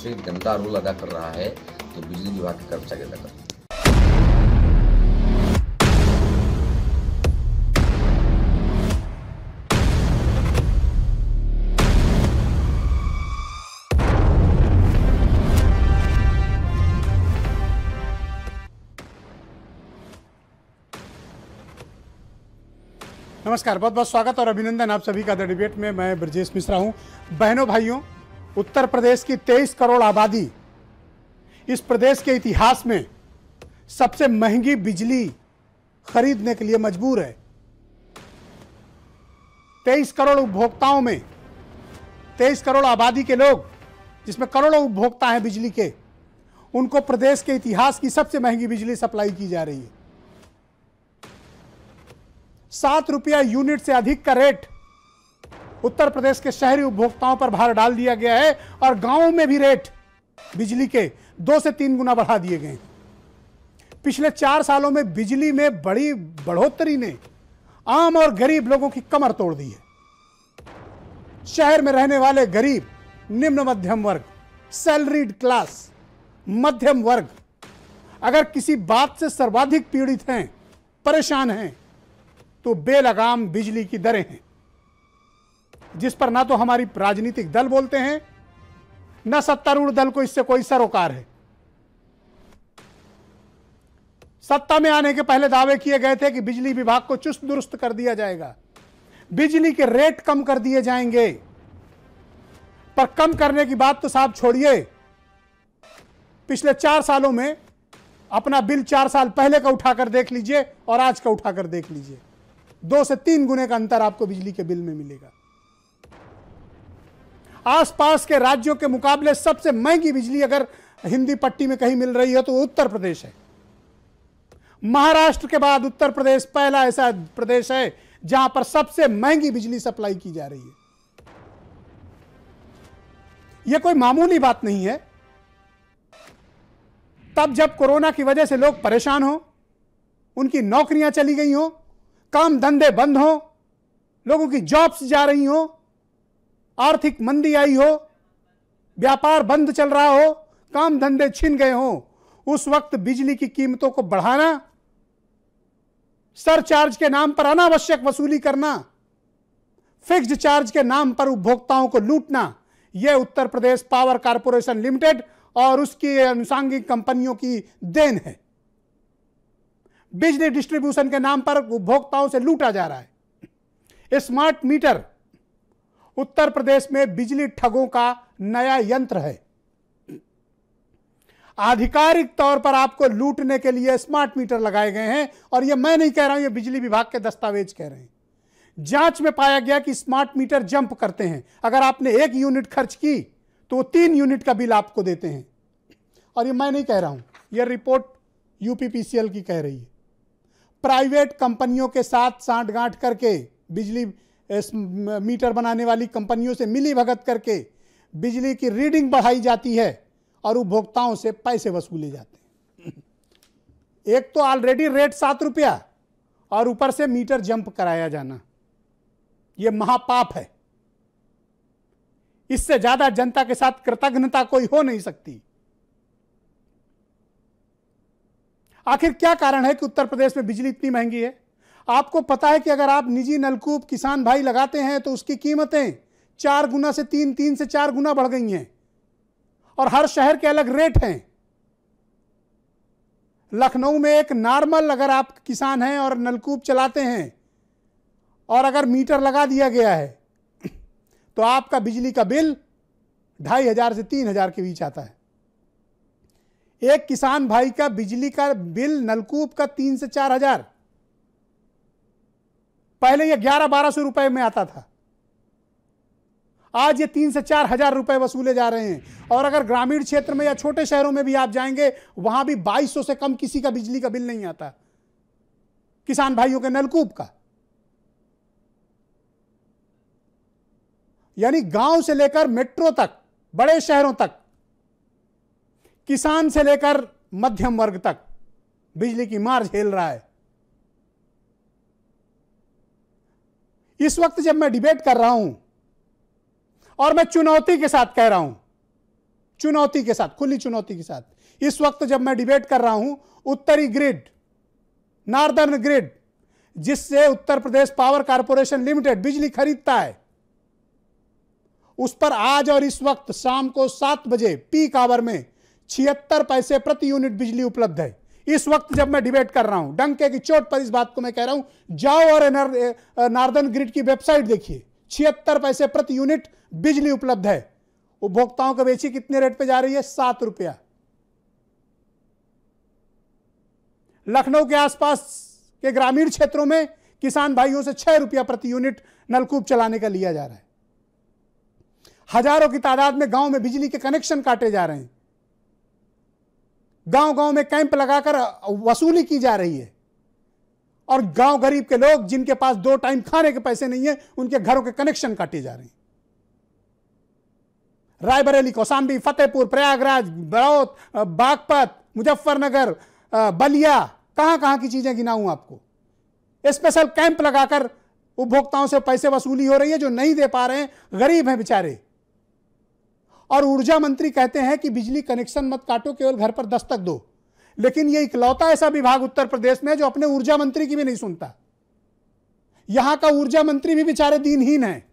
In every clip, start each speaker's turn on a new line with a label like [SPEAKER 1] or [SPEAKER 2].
[SPEAKER 1] से गंदा रोल अदा कर रहा है तो बिजली विभाग के कर्मचारी अदा करते हैं।
[SPEAKER 2] नमस्कार, बहुत बहुत स्वागत और अभिनंदन आप सभी का द डिबेट में। मैं ब्रजेश मिश्रा हूं। बहनों भाइयों, उत्तर प्रदेश की 23 करोड़ आबादी इस प्रदेश के इतिहास में सबसे महंगी बिजली खरीदने के लिए मजबूर है। 23 करोड़ उपभोक्ताओं में 23 करोड़ आबादी के लोग, जिसमें करोड़ों उपभोक्ता हैं बिजली के, उनको प्रदेश के इतिहास की सबसे महंगी बिजली सप्लाई की जा रही है। 7 रुपया यूनिट से अधिक का रेट उत्तर प्रदेश के शहरी उपभोक्ताओं पर भार डाल दिया गया है और गांवों में भी रेट बिजली के 2 से 3 गुना बढ़ा दिए गए। पिछले 4 सालों में बिजली में बड़ी बढ़ोतरी ने आम और गरीब लोगों की कमर तोड़ दी है। शहर में रहने वाले गरीब, निम्न मध्यम वर्ग, सैलरीड क्लास, मध्यम वर्ग अगर किसी बात से सर्वाधिक पीड़ित हैं, परेशान हैं, तो बेलगाम बिजली की दरें हैं, जिस पर ना तो हमारी राजनीतिक दल बोलते हैं, न सत्तारूढ़ दल को इससे कोई सरोकार है। सत्ता में आने के पहले दावे किए गए थे कि बिजली विभाग को चुस्त दुरुस्त कर दिया जाएगा, बिजली के रेट कम कर दिए जाएंगे, पर कम करने की बात तो साहब छोड़िए। पिछले 4 सालों में अपना बिल 4 साल पहले का उठाकर देख लीजिए और आज का उठाकर देख लीजिए, 2 से 3 गुने का अंतर आपको बिजली के बिल में मिलेगा। आसपास के राज्यों के मुकाबले सबसे महंगी बिजली अगर हिंदी पट्टी में कहीं मिल रही है तो उत्तर प्रदेश है। महाराष्ट्र के बाद उत्तर प्रदेश पहला ऐसा प्रदेश है जहां पर सबसे महंगी बिजली सप्लाई की जा रही है। यह कोई मामूली बात नहीं है। तब जब कोरोना की वजह से लोग परेशान हो, उनकी नौकरियां चली गई हो, काम धंधे बंद हो, लोगों की जॉब्स जा रही हो, आर्थिक मंदी आई हो, व्यापार बंद चल रहा हो, काम धंधे छिन गए हो, उस वक्त बिजली की कीमतों को बढ़ाना, सरचार्ज के नाम पर अनावश्यक वसूली करना, फिक्स्ड चार्ज के नाम पर उपभोक्ताओं को लूटना, यह Uttar Pradesh power corporation limited और उसकी अनुषंगिक कंपनियों की देन है। बिजली डिस्ट्रीब्यूशन के नाम पर उपभोक्ताओं से लूटा जा रहा है। स्मार्ट मीटर उत्तर प्रदेश में बिजली ठगों का नया यंत्र है। आधिकारिक तौर पर आपको लूटने के लिए स्मार्ट मीटर लगाए गए हैं और यह मैं नहीं कह रहा हूं, यह बिजली विभाग के दस्तावेज कह रहे हैं। जांच में पाया गया कि स्मार्ट मीटर जंप करते हैं। अगर आपने 1 यूनिट खर्च की तो वो 3 यूनिट का बिल आपको देते हैं। और यह मैं नहीं कह रहा हूं, यह रिपोर्ट यूपीपीसीएल की कह रही है। प्राइवेट कंपनियों के साथ सांठगांठ करके, बिजली मीटर बनाने वाली कंपनियों से मिली भगत करके बिजली की रीडिंग बढ़ाई जाती है और उपभोक्ताओं से पैसे वसूले जाते हैं। एक तो ऑलरेडी रेट 7 रुपया और ऊपर से मीटर जंप कराया जाना, यह महापाप है। इससे ज्यादा जनता के साथ कृतज्ञता कोई हो नहीं सकती। आखिर क्या कारण है कि उत्तर प्रदेश में बिजली इतनी महंगी है? आपको पता है कि अगर आप निजी नलकूप किसान भाई लगाते हैं तो उसकी कीमतें 4 गुना से 3 से 4 गुना बढ़ गई हैं और हर शहर के अलग रेट हैं। लखनऊ में एक नॉर्मल, अगर आप किसान हैं और नलकूप चलाते हैं और अगर मीटर लगा दिया गया है तो आपका बिजली का बिल 2500 से 3000 के बीच आता है। एक किसान भाई का बिजली का बिल नलकूप का 3 से 4000, पहले यह 1100-1200 रुपए में आता था, आज ये 3 से 4000 रुपए वसूले जा रहे हैं। और अगर ग्रामीण क्षेत्र में या छोटे शहरों में भी आप जाएंगे, वहां भी 2200 से कम किसी का बिजली का बिल नहीं आता किसान भाइयों के नलकूप का। यानी गांव से लेकर मेट्रो तक, बड़े शहरों तक, किसान से लेकर मध्यम वर्ग तक बिजली की मार झेल रहा है। इस वक्त जब मैं डिबेट कर रहा हूं और मैं चुनौती के साथ कह रहा हूं, चुनौती के साथ, खुली चुनौती के साथ। इस वक्त जब मैं डिबेट कर रहा हूं, उत्तरी ग्रिड, नॉर्दर्न ग्रिड, जिससे Uttar Pradesh power corporation limited बिजली खरीदता है, उस पर आज और इस वक्त शाम को 7 बजे पीक आवर में 76 पैसे प्रति यूनिट बिजली उपलब्ध है। इस वक्त जब मैं डिबेट कर रहा हूं, डंके की चोट पर इस बात को मैं कह रहा हूं, जाओ और नॉर्दर्न ग्रिड की वेबसाइट देखिए, 76 पैसे प्रति यूनिट बिजली उपलब्ध है। उपभोक्ताओं को बेची कितने रेट पे जा रही है? 7 रुपया। लखनऊ के आसपास के ग्रामीण क्षेत्रों में किसान भाइयों से 6 रुपया प्रति यूनिट नलकूप चलाने का लिया जा रहा है। हजारों की तादाद में गांव में बिजली के कनेक्शन काटे जा रहे हैं। गांव गांव में कैंप लगाकर वसूली की जा रही है, और गांव गरीब के लोग जिनके पास 2 टाइम खाने के पैसे नहीं है, उनके घरों के कनेक्शन काटे जा रहे हैं। रायबरेली, कौशाम्बी, फतेहपुर, प्रयागराज, बड़ौत, बागपत, मुजफ्फरनगर, बलिया, कहां कहां की चीजें गिनाऊं आपको। स्पेशल कैंप लगाकर उपभोक्ताओं से पैसे वसूली हो रही है, जो नहीं दे पा रहे हैं, गरीब हैं बेचारे। और ऊर्जा मंत्री कहते हैं कि बिजली कनेक्शन मत काटो, केवल घर पर दस्तक दो। लेकिन यह इकलौता ऐसा विभाग उत्तर प्रदेश में जो अपने ऊर्जा मंत्री की भी नहीं सुनता। यहां का ऊर्जा मंत्री भी बेचारे दीनहीन है।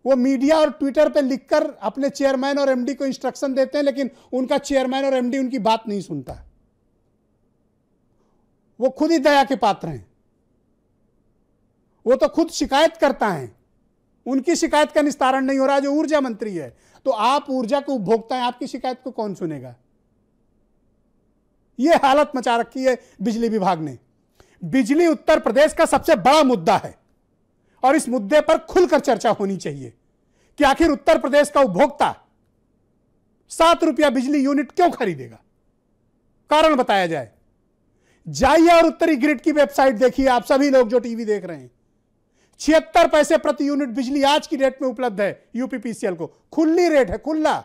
[SPEAKER 2] वो मीडिया और ट्विटर पे लिखकर अपने चेयरमैन और एमडी को इंस्ट्रक्शन देते हैं, लेकिन उनका चेयरमैन और एमडी उनकी बात नहीं सुनता। वो खुद ही दया के पात्र हैं। वो तो खुद शिकायत करता है, उनकी शिकायत का निस्तारण नहीं हो रहा जो ऊर्जा मंत्री है। तो आप ऊर्जा के उपभोक्ता हैं, आपकी शिकायत को कौन सुनेगा? यह हालत मचा रखी है बिजली विभाग ने। बिजली उत्तर प्रदेश का सबसे बड़ा मुद्दा है, और इस मुद्दे पर खुलकर चर्चा होनी चाहिए कि आखिर उत्तर प्रदेश का उपभोक्ता 7 रुपया बिजली यूनिट क्यों खरीदेगा। कारण बताया जाए। जाइए और उत्तरी ग्रिड की वेबसाइट देखिए, आप सभी लोग जो टीवी देख रहे हैं। 76 पैसे प्रति यूनिट बिजली आज की डेट में उपलब्ध है यूपीपीसीएल को। खुली रेट है, खुला,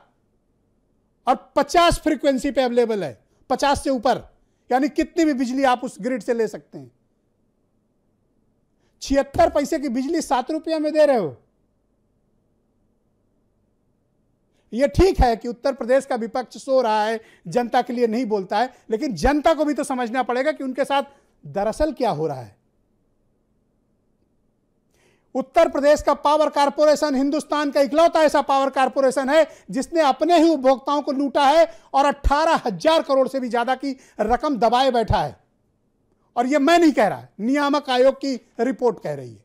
[SPEAKER 2] और 50 फ्रीक्वेंसी पे अवेलेबल है, 50 से ऊपर, यानी कितनी भी बिजली आप उस ग्रिड से ले सकते हैं। 76 पैसे की बिजली 7 रुपया में दे रहे हो। यह ठीक है कि उत्तर प्रदेश का विपक्ष सो रहा है, जनता के लिए नहीं बोलता है, लेकिन जनता को भी तो समझना पड़ेगा कि उनके साथ दरअसल क्या हो रहा है। उत्तर प्रदेश का पावर कॉर्पोरेशन हिंदुस्तान का इकलौता ऐसा पावर कॉर्पोरेशन है जिसने अपने ही उपभोक्ताओं को लूटा है, और 18,000 करोड़ से भी ज्यादा की रकम दबाए बैठा है। और यह मैं नहीं कह रहा, नियामक आयोग की रिपोर्ट कह रही है,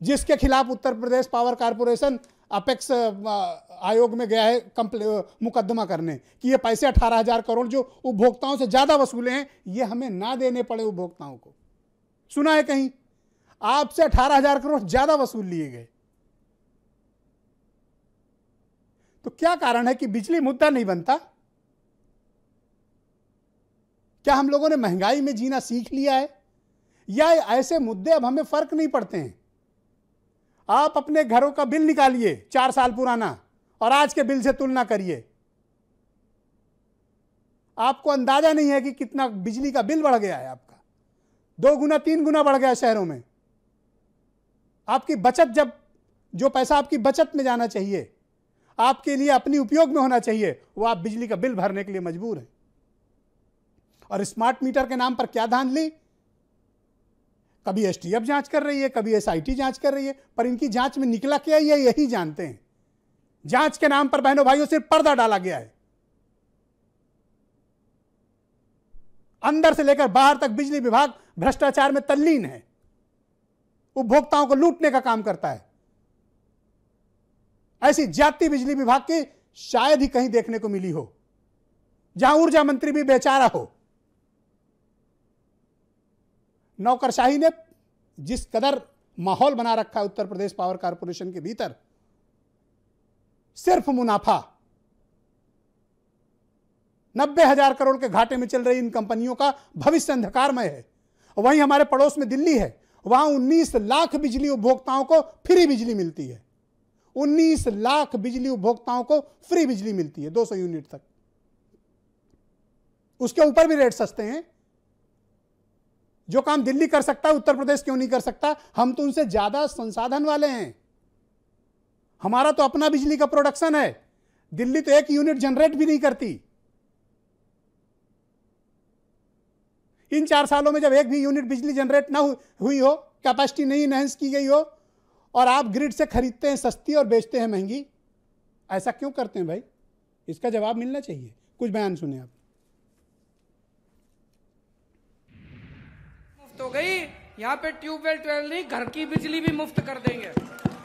[SPEAKER 2] जिसके खिलाफ Uttar Pradesh power corporation apex आयोग में गया है मुकदमा करने कि ये पैसे 18,000 करोड़ जो उपभोक्ताओं से ज्यादा वसूले हैं, ये हमें ना देने पड़े उपभोक्ताओं को। सुना है कहीं आपसे 18,000 करोड़ ज्यादा वसूल लिए गए? तो क्या कारण है कि बिजली मुद्दा नहीं बनता? क्या हम लोगों ने महंगाई में जीना सीख लिया है, या ऐसे मुद्दे अब हमें फर्क नहीं पड़ते हैं? आप अपने घरों का बिल निकालिए 4 साल पुराना और आज के बिल से तुलना करिए। आपको अंदाजा नहीं है कि कितना बिजली का बिल बढ़ गया है। आपका 2 गुना 3 गुना बढ़ गया शहरों में। आपकी बचत, जब जो पैसा आपकी बचत में जाना चाहिए, आपके लिए अपनी उपयोग में होना चाहिए, वो आप बिजली का बिल भरने के लिए मजबूर हैं। और स्मार्ट मीटर के नाम पर क्या धांधली, कभी एसटीएफ जांच कर रही है, कभी एसआईटी जांच कर रही है, पर इनकी जांच में निकला क्या ये यही जानते हैं। जांच के नाम पर बहनों भाइयों सिर्फ पर्दा डाला गया है। अंदर से लेकर बाहर तक बिजली विभाग भ्रष्टाचार में तल्लीन है, उपभोक्ताओं को लूटने का काम करता है। ऐसी जाति बिजली विभाग की शायद ही कहीं देखने को मिली हो, जहां ऊर्जा मंत्री भी बेचारा हो। नौकरशाही ने जिस कदर माहौल बना रखा है उत्तर प्रदेश पावर कॉर्पोरेशन के भीतर, सिर्फ मुनाफा। 90,000 करोड़ के घाटे में चल रही इन कंपनियों का भविष्य अंधकारमय है। वहीं हमारे पड़ोस में दिल्ली है, वहां 19 लाख बिजली उपभोक्ताओं को फ्री बिजली मिलती है। 19 लाख बिजली उपभोक्ताओं को फ्री बिजली मिलती है 200 यूनिट तक। उसके ऊपर भी रेट सस्ते हैं। जो काम दिल्ली कर सकता है उत्तर प्रदेश क्यों नहीं कर सकता? हम तो उनसे ज्यादा संसाधन वाले हैं। हमारा तो अपना बिजली का प्रोडक्शन है। दिल्ली तो एक यूनिट जनरेट भी नहीं करती। इन 4 सालों में जब एक भी यूनिट बिजली जनरेट ना हुई हो, कैपेसिटी नहीं इनहेंस की गई हो, और आप ग्रिड से खरीदते हैं सस्ती और बेचते हैं महंगी, ऐसा क्यों करते हैं भाई? इसका जवाब मिलना चाहिए। कुछ बयान सुने आप।
[SPEAKER 3] मुफ्त हो गई, यहाँ पे ट्यूबवेल ट्वेल नहीं, घर की बिजली भी मुफ्त कर देंगे।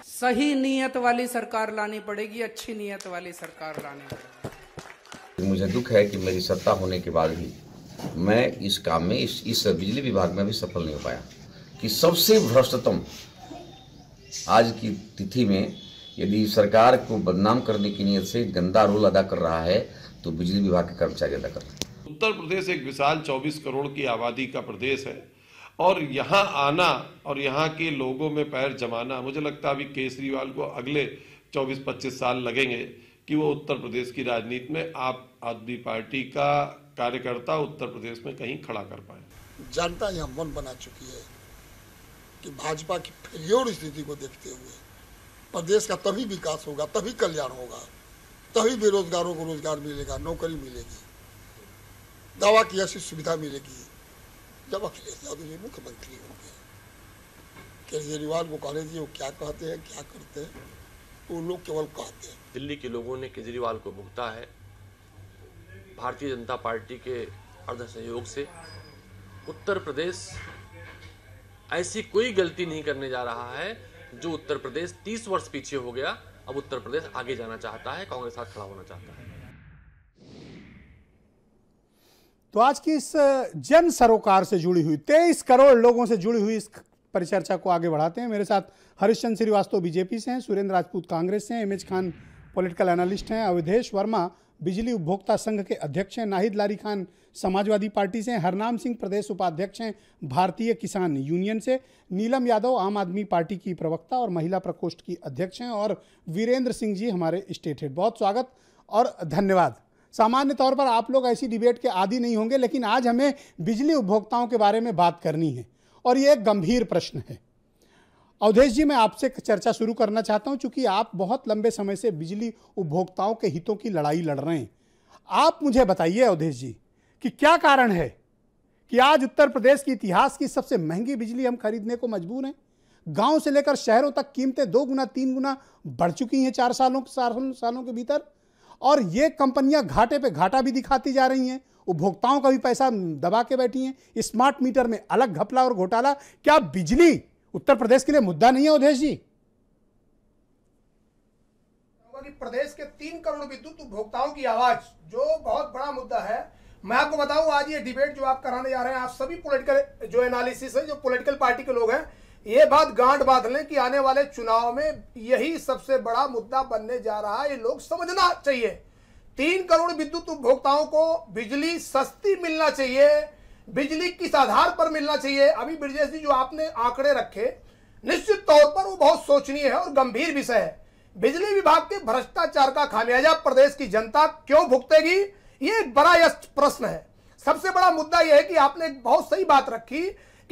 [SPEAKER 3] सही नीयत वाली सरकार लानी पड़ेगी, अच्छी नीयत वाली सरकार लानी पड़ेगी।
[SPEAKER 1] मुझे दुख है कि मेरी सत्ता होने के बाद भी मैं इस काम में, इस बिजली विभाग में भी सफल नहीं हो पाया कि सबसे भ्रष्टतम आज की तिथि में यदि सरकार को बदनाम करने की नीयत से गंदा रोल अदा कर रहा है तो बिजली विभाग के कर्मचारी अदा कर रहे हैं।
[SPEAKER 4] उत्तर प्रदेश एक विशाल 24 करोड़ की आबादी का प्रदेश है और यहाँ आना और यहाँ के लोगों में पैर जमाना, मुझे लगता है अभी केजरीवाल को अगले 24-25 साल लगेंगे कि वो उत्तर प्रदेश की राजनीति में आप आदमी पार्टी का कार्यकर्ता उत्तर प्रदेश में कहीं खड़ा कर पाए।
[SPEAKER 5] जनता यह मन बना चुकी है कि भाजपा की फेल्योर स्थिति को देखते हुए प्रदेश का तभी विकास होगा, तभी कल्याण होगा, तभी बेरोजगारों को रोजगार मिलेगा, नौकरी मिलेगी, दवा की ऐसी सुविधा मिलेगी जब अखिलेश यादव जी मुख्यमंत्री होंगे। केजरीवाल को कहने दीजिए वो क्या कहते हैं, क्या करते हैं, वो लोग केवल कहते हैं।
[SPEAKER 6] दिल्ली के लोगों ने केजरीवाल को भुगता है। भारतीय जनता पार्टी के अर्ध सहयोग से उत्तर प्रदेश ऐसी कोई गलती नहीं करने जा रहा है जो उत्तर प्रदेश 30 वर्ष पीछे हो गया। अब उत्तर प्रदेश आगे जाना चाहता है, कांग्रेस साथ खड़ा होना चाहता है।
[SPEAKER 2] तो आज की इस जन सरोकार से जुड़ी हुई 23 करोड़ लोगों से जुड़ी हुई इस परिचर्चा को आगे बढ़ाते हैं। मेरे साथ हरिश्चंद्र श्रीवास्तव बीजेपी से हैं, सुरेंद्र राजपूत कांग्रेस से हैं, एमएच खान पॉलिटिकल एनालिस्ट हैं, अवधेश वर्मा बिजली उपभोक्ता संघ के अध्यक्ष हैं, नाहिद लारी खान समाजवादी पार्टी से, हरनाम सिंह प्रदेश उपाध्यक्ष हैं भारतीय किसान यूनियन से, नीलम यादव आम आदमी पार्टी की प्रवक्ता और महिला प्रकोष्ठ की अध्यक्ष हैं, और वीरेंद्र सिंह जी हमारे स्टेट हेड। बहुत स्वागत और धन्यवाद। सामान्य तौर पर आप लोग ऐसी डिबेट के आदी नहीं होंगे, लेकिन आज हमें बिजली उपभोक्ताओं के बारे में बात करनी है और ये एक गंभीर प्रश्न है। अवधेश जी, मैं आपसे चर्चा शुरू करना चाहता हूं, चूंकि आप बहुत लंबे समय से बिजली उपभोक्ताओं के हितों की लड़ाई लड़ रहे हैं। आप मुझे बताइए अवधेश जी कि क्या कारण है कि आज उत्तर प्रदेश के इतिहास की सबसे महंगी बिजली हम खरीदने को मजबूर हैं। गांव से लेकर शहरों तक कीमतें 2 गुना 3 गुना बढ़ चुकी हैं 4 सालों के भीतर, और ये कंपनियां घाटे पे घाटा भी दिखाती जा रही हैं, उपभोक्ताओं का भी पैसा दबा के बैठी हैं। स्मार्ट मीटर में अलग घपला और घोटाला। क्या बिजली उत्तर प्रदेश के लिए मुद्दा नहीं है अवधेश जी?
[SPEAKER 7] कि प्रदेश के 3 करोड़ विद्युत उपभोक्ताओं की आवाज जो बहुत बड़ा मुद्दा है। मैं आपको बताऊं, आज ये डिबेट जो आप कराने जा रहे हैं, आप सभी पॉलिटिकल जो एनालिसिस है, जो पॉलिटिकल पार्टी के लोग हैं, ये बात गांठ बांध लें कि आने वाले चुनाव में यही सबसे बड़ा मुद्दा बनने जा रहा है। ये लोग समझना चाहिए। 3 करोड़ विद्युत उपभोक्ताओं को बिजली सस्ती मिलना चाहिए, बिजली किस आधार पर मिलना चाहिए। अभी ब्रजेश जी जो आपने आंकड़े रखे, निश्चित तौर पर वो बहुत सोचनीय है और गंभीर विषय है। बिजली विभाग के भ्रष्टाचार का खामियाजा प्रदेश की जनता क्यों भुगतेगी, ये एक बड़ा यश प्रश्न है। सबसे बड़ा मुद्दा यह है कि आपने एक बहुत सही बात रखी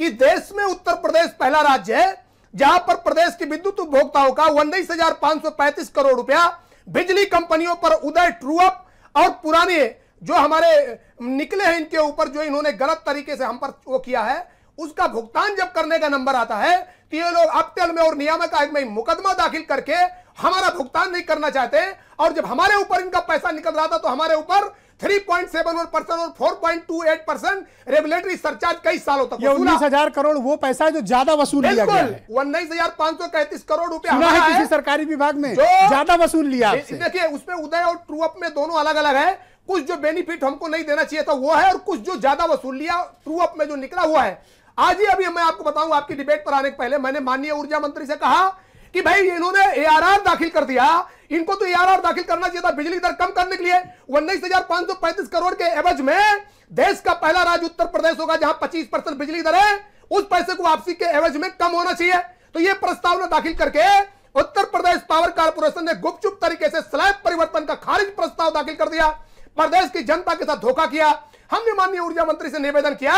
[SPEAKER 7] कि देश में उत्तर प्रदेश पहला राज्य है जहां पर प्रदेश के विद्युत उपभोक्ताओं का 19,535 करोड़ रुपया बिजली कंपनियों पर उदय, ट्रू अप और पुराने जो हमारे निकले हैं इनके ऊपर, जो इन्होंने गलत तरीके से हम पर वो किया है, उसका भुगतान जब करने का नंबर आता है तो ये लोग अप्टेल में और नियामक आयोग में मुकदमा दाखिल करके हमारा भुगतान नहीं करना चाहते। और जब हमारे ऊपर इनका पैसा निकल रहा था तो हमारे ऊपर 3.71% और 4.28% रेगुलेटरी सरचार्ज कई सालों तक।
[SPEAKER 2] 19,000 करोड़ वो पैसा है जो ज्यादा वसूल लिया गया है।
[SPEAKER 7] 19,533 करोड़ रुपया
[SPEAKER 2] है किसी सरकारी विभाग में ज्यादा वसूल लिया।
[SPEAKER 7] देखिए उसमें उदय और ट्रू अप में दोनों अलग अलग है। कुछ जो बेनिफिट हमको नहीं देना चाहिए था वो है, और कुछ जो ज्यादा वसूल लिया ट्रू अप में जो निकला हुआ है। आज ही अभी मैं आपको बताऊं, आपकी डिबेट पर आने के पहले मैंने माननीय ऊर्जा मंत्री से कहा कि भाई इन्होंने ARR दाखिल कर दिया, इनको तो ARR दाखिल करना चाहिए था बिजली दर कम करने के लिए। 19,535 करोड़ के एवज में देश का पहला राज्य उत्तर प्रदेश होगा जहां 25% बिजली दर है, उस पैसे को वापसी के एवज में कम होना चाहिए। तो यह प्रस्तावना दाखिल करके उत्तर प्रदेश पावर कॉर्पोरेशन ने गुपचुप तरीके से स्लैब परिवर्तन का खारिज प्रस्ताव दाखिल कर दिया, प्रदेश की जनता के साथ धोखा किया। हमने माननीय ऊर्जा मंत्री से निवेदन किया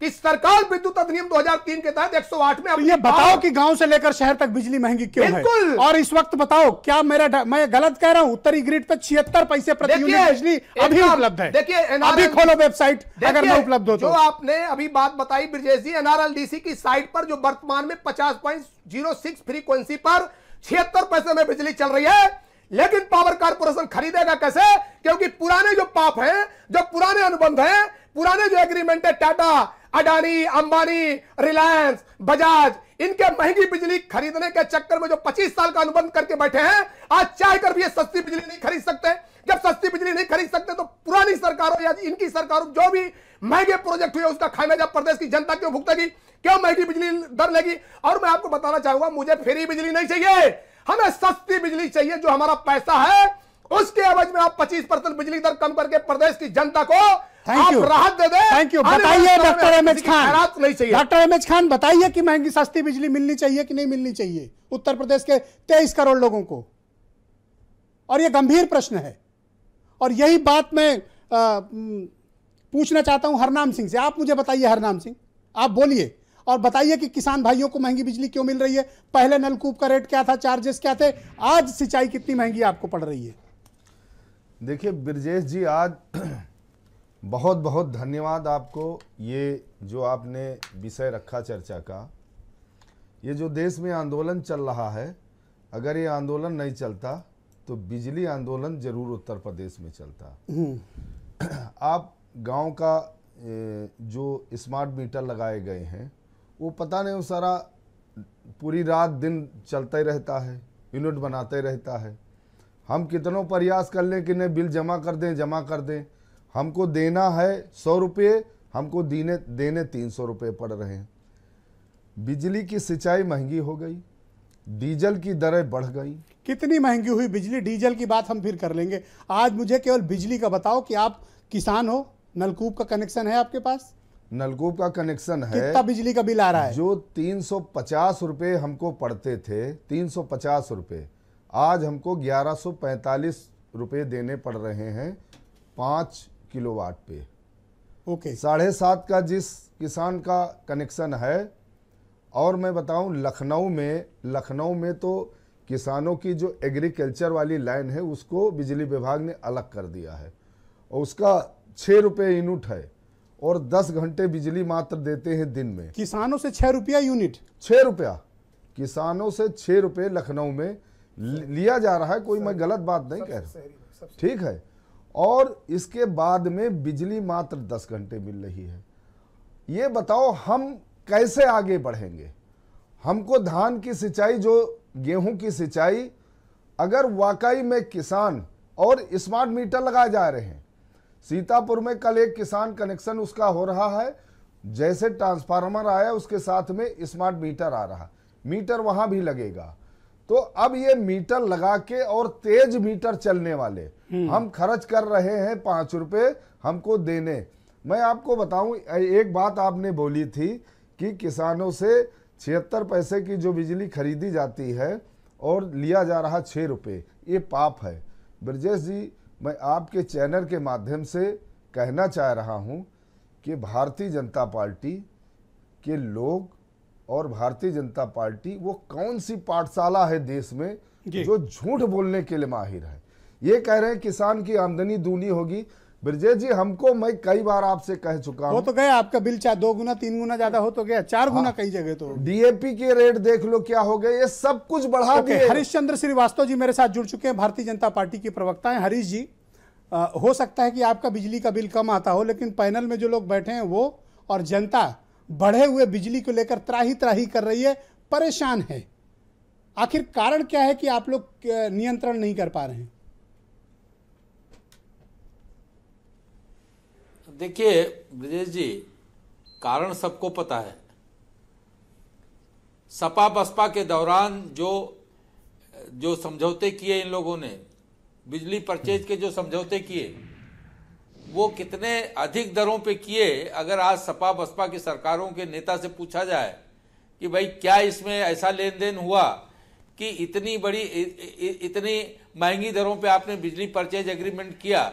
[SPEAKER 7] कि सरकार विद्युत अधिनियम 2003 के तहत 108 में
[SPEAKER 2] तो ये बताओ कि गांव से लेकर शहर तक बिजली महंगी क्यों है?
[SPEAKER 7] बिल्कुल।
[SPEAKER 2] और इस वक्त बताओ, क्या मैं गलत कह रहा हूं? उत्तरी ग्रिड पे 76 पैसे प्रति यूनिट बिजली अभी उपलब्ध है।
[SPEAKER 7] देखिए,
[SPEAKER 2] अभी खोलो वेबसाइट अगर न उपलब्ध हो तो।
[SPEAKER 7] जो आपने अभी बात बताई ब्रजेश जी, एनआरएलडीसी की साइट पर जो वर्तमान में 50.06 फ्रीक्वेंसी पर 76 पैसे में बिजली चल रही है, लेकिन पावर कॉर्पोरेशन खरीदेगा कैसे? क्योंकि पुराने जो पाप हैं, जो पुराने अनुबंध हैं, पुराने जो एग्रीमेंट है, टाटा, अडानी, अंबानी, रिलायंस, बजाज, इनके महंगी बिजली खरीदने के चक्कर में जो 25 साल का अनुबंध करके बैठे हैं, आज चाह कर भी ये सस्ती बिजली नहीं खरीद सकते। जब सस्ती बिजली नहीं खरीद सकते तो पुरानी सरकारों या इनकी सरकारों जो भी महंगे प्रोजेक्ट हुए उसका खामियाजा प्रदेश की जनता क्यों भुगतेगी? क्यों महंगी बिजली दर लेगी? और मैं आपको बताना चाहूंगा, मुझे फ्री बिजली नहीं चाहिए, हमें सस्ती बिजली चाहिए। जो हमारा पैसा है उसके एवज में आप 25% बिजली दर कम करके प्रदेश की जनता को आप राहत दे दें।
[SPEAKER 2] Thank you. बताइए डॉक्टर एमएच खान,
[SPEAKER 7] नहीं चाहिए।
[SPEAKER 2] डॉक्टर एमएच खान बताइए कि महंगी सस्ती बिजली मिलनी चाहिए कि नहीं मिलनी चाहिए उत्तर प्रदेश के 23 करोड़ लोगों को? और यह गंभीर प्रश्न है, और यही बात मैं पूछना चाहता हूं हरनाम सिंह से। आप मुझे बताइए, हरनाम सिंह आप बोलिए और बताइए कि किसान भाइयों को महंगी बिजली क्यों मिल रही है? पहले नलकूप का रेट क्या था, चार्जेस क्या थे, आज सिंचाई कितनी महंगी आपको पड़ रही है?
[SPEAKER 8] देखिए ब्रजेश जी, आज बहुत बहुत धन्यवाद आपको। ये जो आपने विषय रखा चर्चा का, ये जो देश में आंदोलन चल रहा है, अगर ये आंदोलन नहीं चलता तो बिजली आंदोलन जरूर उत्तर प्रदेश में चलता। आप गांव का जो स्मार्ट मीटर लगाए गए हैं, वो पता नहीं वो सारा पूरी रात दिन चलता ही रहता है, यूनिट बनाते रहता है। हम कितनों प्रयास कर लें कि नहीं बिल जमा कर दें, हमको देना है 100 रुपये, हमको देने 300 रुपये पड़ रहे हैं। बिजली की सिंचाई महंगी हो गई, डीजल की दरें बढ़ गई।
[SPEAKER 2] कितनी महंगी हुई बिजली? डीजल की बात हम फिर कर लेंगे। आज मुझे केवल बिजली का बताओ कि आप किसान हो, नलकूप का कनेक्शन है आपके पास?
[SPEAKER 8] नलकूप का कनेक्शन है।
[SPEAKER 2] कितना बिजली का बिल आ रहा है?
[SPEAKER 8] जो 350 रुपये हमको पड़ते थे, 350 रुपये, आज हमको 1145 रुपये देने पड़ रहे हैं 5 किलोवाट पे।
[SPEAKER 2] ओके।
[SPEAKER 8] 7.5 का जिस किसान का कनेक्शन है, और मैं बताऊं लखनऊ में तो किसानों की जो एग्रीकल्चर वाली लाइन है उसको बिजली विभाग ने अलग कर दिया है, और उसका 6 रुपये यूनिट है, और 10 घंटे बिजली मात्र देते हैं दिन में।
[SPEAKER 2] किसानों से 6 रुपया यूनिट?
[SPEAKER 8] 6 रुपया किसानों से 6 रुपये लखनऊ में लिया जा रहा है। कोई मैं गलत बात नहीं कह रहा, ठीक है। और इसके बाद में बिजली मात्र 10 घंटे मिल रही है। ये बताओ हम कैसे आगे बढ़ेंगे? हमको धान की सिंचाई, जो गेहूं की सिंचाई, अगर वाकई में किसान, और स्मार्ट मीटर लगाए जा रहे हैं। सीतापुर में कल एक किसान कनेक्शन उसका हो रहा है, जैसे ट्रांसफार्मर आया उसके साथ में स्मार्ट मीटर आ रहा, मीटर वहां भी लगेगा। तो अब ये मीटर लगा के, और तेज मीटर चलने वाले हम खर्च कर रहे हैं 5 रुपये हमको देने। मैं आपको बताऊं, एक बात आपने बोली थी कि किसानों से 76 पैसे की जो बिजली खरीदी जाती है और लिया जा रहा 6 रुपये, ये पाप है। ब्रजेश जी, मैं आपके चैनल के माध्यम से कहना चाह रहा हूं कि भारतीय जनता पार्टी के लोग और भारतीय जनता पार्टी वो कौन सी पाठशाला है देश में जो झूठ बोलने के लिए माहिर है। ये कह रहे हैं किसान की आमदनी दूनी होगी। ब्रजेश जी, हमको, मैं कई बार आपसे कह चुका हूं,
[SPEAKER 2] हो तो गया आपका बिल, चाहे 2 गुना 3 गुना ज्यादा हो तो गया, 4 गुना कई जगह तो।
[SPEAKER 8] डीएपी के रेट देख लो क्या हो गए, ये सब कुछ बढ़ा दिए।
[SPEAKER 2] हरीशचंद्र श्रीवास्तव जी मेरे साथ जुड़ चुके हैं, भारतीय जनता पार्टी के प्रवक्ता हैं। हरीश जी, हो सकता है कि आपका बिजली का बिल कम आता हो, लेकिन पैनल में जो लोग बैठे हैं वो और जनता बढ़े हुए बिजली को लेकर त्राही त्राही कर रही है, परेशान है। आखिर कारण क्या है कि आप लोग नियंत्रण नहीं कर पा रहे हैं?
[SPEAKER 9] देखिए ब्रजेश जी, कारण सबको पता है। सपा बसपा के दौरान जो समझौते किए इन लोगों ने, बिजली परचेज के जो समझौते किए, वो कितने अधिक दरों पे किए। अगर आज सपा बसपा की सरकारों के नेता से पूछा जाए कि भाई क्या इसमें ऐसा लेन देन हुआ कि इतनी महंगी दरों पे आपने बिजली परचेज एग्रीमेंट किया,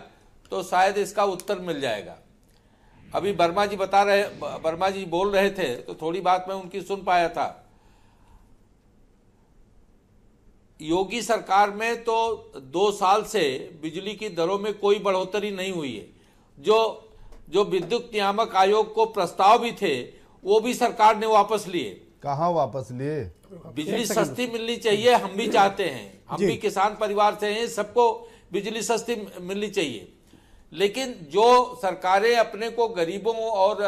[SPEAKER 9] तो शायद इसका उत्तर मिल जाएगा। अभी वर्मा जी बोल रहे थे तो थोड़ी बात मैं उनकी सुन पाया था। योगी सरकार में तो 2 साल से बिजली की दरों में कोई बढ़ोतरी नहीं हुई है। जो विद्युत नियामक आयोग को प्रस्ताव भी थे वो भी सरकार ने वापस लिए।
[SPEAKER 8] कहाँ वापस लिए?
[SPEAKER 9] बिजली सस्ती मिलनी चाहिए, हम भी चाहते हैं, हम भी किसान परिवार से हैं, सबको बिजली सस्ती मिलनी चाहिए। लेकिन जो सरकारें अपने को गरीबों और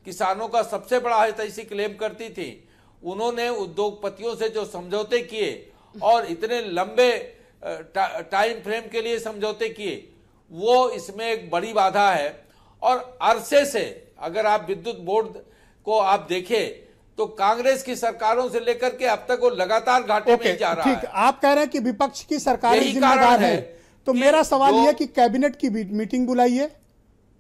[SPEAKER 9] किसानों का सबसे बड़ा हितैषी क्लेम करती थी, उन्होंने उद्योगपतियों से जो समझौते किए और इतने लंबे टाइम फ्रेम के लिए समझौते किए, वो इसमें एक बड़ी बाधा है। और अरसे से अगर आप विद्युत बोर्ड को आप देखें तो कांग्रेस की सरकारों से लेकर के अब तक वो लगातार घाटे में जा रहा है।
[SPEAKER 2] ठीक, आप कह रहे हैं कि विपक्ष की सरकार जिम्मेदार है, तो मेरा सवाल यह कि कैबिनेट की मीटिंग बुलाइए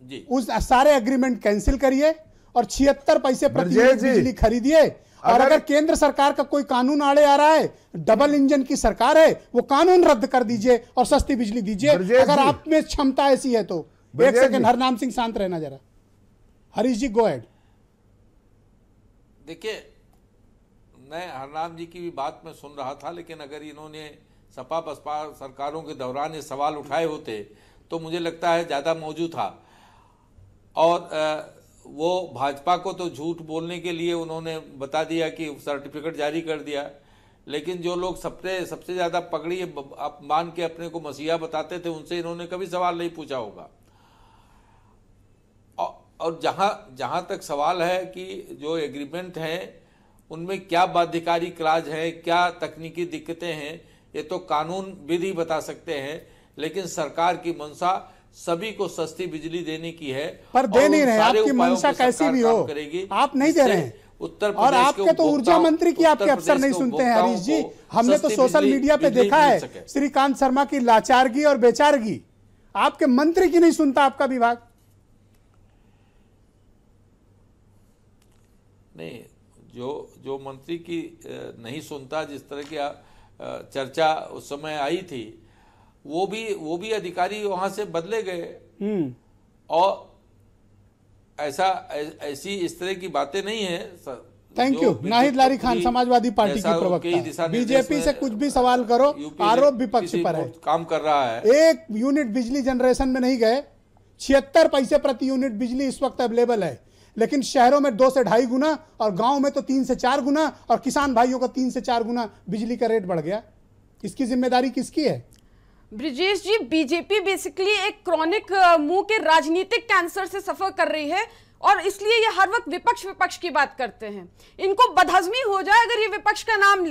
[SPEAKER 2] जी, उस सारे एग्रीमेंट कैंसिल करिए और 76 पैसे प्रति यूनिट बिजली खरीदिए। और अगर केंद्र सरकार का कोई कानून आड़े आ रहा है, डबल इंजन की सरकार है, वो कानून रद्द कर दीजिए और सस्ती बिजली दीजिए। अगर आप में क्षमता ऐसी है तो। एक सेकंड, हरनाम सिंह शांत रहना जरा। हरीश जी गो अहेड।
[SPEAKER 9] देखिए, मैं हरनाम जी की भी बात में सुन रहा था, लेकिन अगर इन्होंने सपा बसपा सरकारों के दौरान ये सवाल उठाए होते तो मुझे लगता है ज़्यादा मौजूद था। और वो भाजपा को तो झूठ बोलने के लिए उन्होंने बता दिया कि सर्टिफिकेट जारी कर दिया, लेकिन जो लोग सबसे ज़्यादा पगड़ी मान के अपने को मसीहा बताते थे, उनसे इन्होंने कभी सवाल नहीं पूछा होगा। और जहां तक सवाल है कि जो एग्रीमेंट हैं उनमें क्या बाध्यकारी क्लाज है, क्या तकनीकी दिक्कतें हैं, ये तो कानून विधि बता सकते हैं। लेकिन सरकार की मंशा सभी को सस्ती बिजली देने की है,
[SPEAKER 2] पर दे नहीं रहे। आपकी मंशा कैसी भी हो, आप नहीं दे रहे हैं।
[SPEAKER 9] उत्तर
[SPEAKER 2] और आपके तो ऊर्जा मंत्री की आपके अफसर नहीं सुनते हैं हरीश जी। हमने तो सोशल मीडिया पे देखा है श्रीकांत शर्मा की लाचारगी और बेचारगी, आपके मंत्री की नहीं सुनता आपका विभाग।
[SPEAKER 9] नहीं, जो मंत्री की नहीं सुनता, जिस तरह की चर्चा उस समय आई थी, वो भी अधिकारी वहां से बदले गए। और ऐसी इस तरह की बातें नहीं है।
[SPEAKER 2] Thank you. Nahid Lari Khan, Samajwadi party की प्रवक्ता। बीजेपी से कुछ भी सवाल करो, आरोप विपक्ष पर है।
[SPEAKER 9] काम कर रहा है।
[SPEAKER 2] 1 यूनिट बिजली जनरेशन में नहीं गए। 76 पैसे प्रति यूनिट बिजली इस वक्त अवेलेबल है, लेकिन शहरों में 2 से 2.5 गुना और गांव में तो 3 से 4 गुना, और किसान भाइयों का 3 से 4 गुना बिजली का रेट बढ़ गया। इसकी जिम्मेदारी किसकी है?
[SPEAKER 10] ब्रिजेश जी, बीजेपी बेसिकली एक क्रॉनिक मुंह के राजनीतिक कैंसर से सफर कर रही है और इसलिए ये हर वक्त विपक्ष की बात करते हैं। इनको बदहजमी हो जाए अगर ये विपक्ष का नाम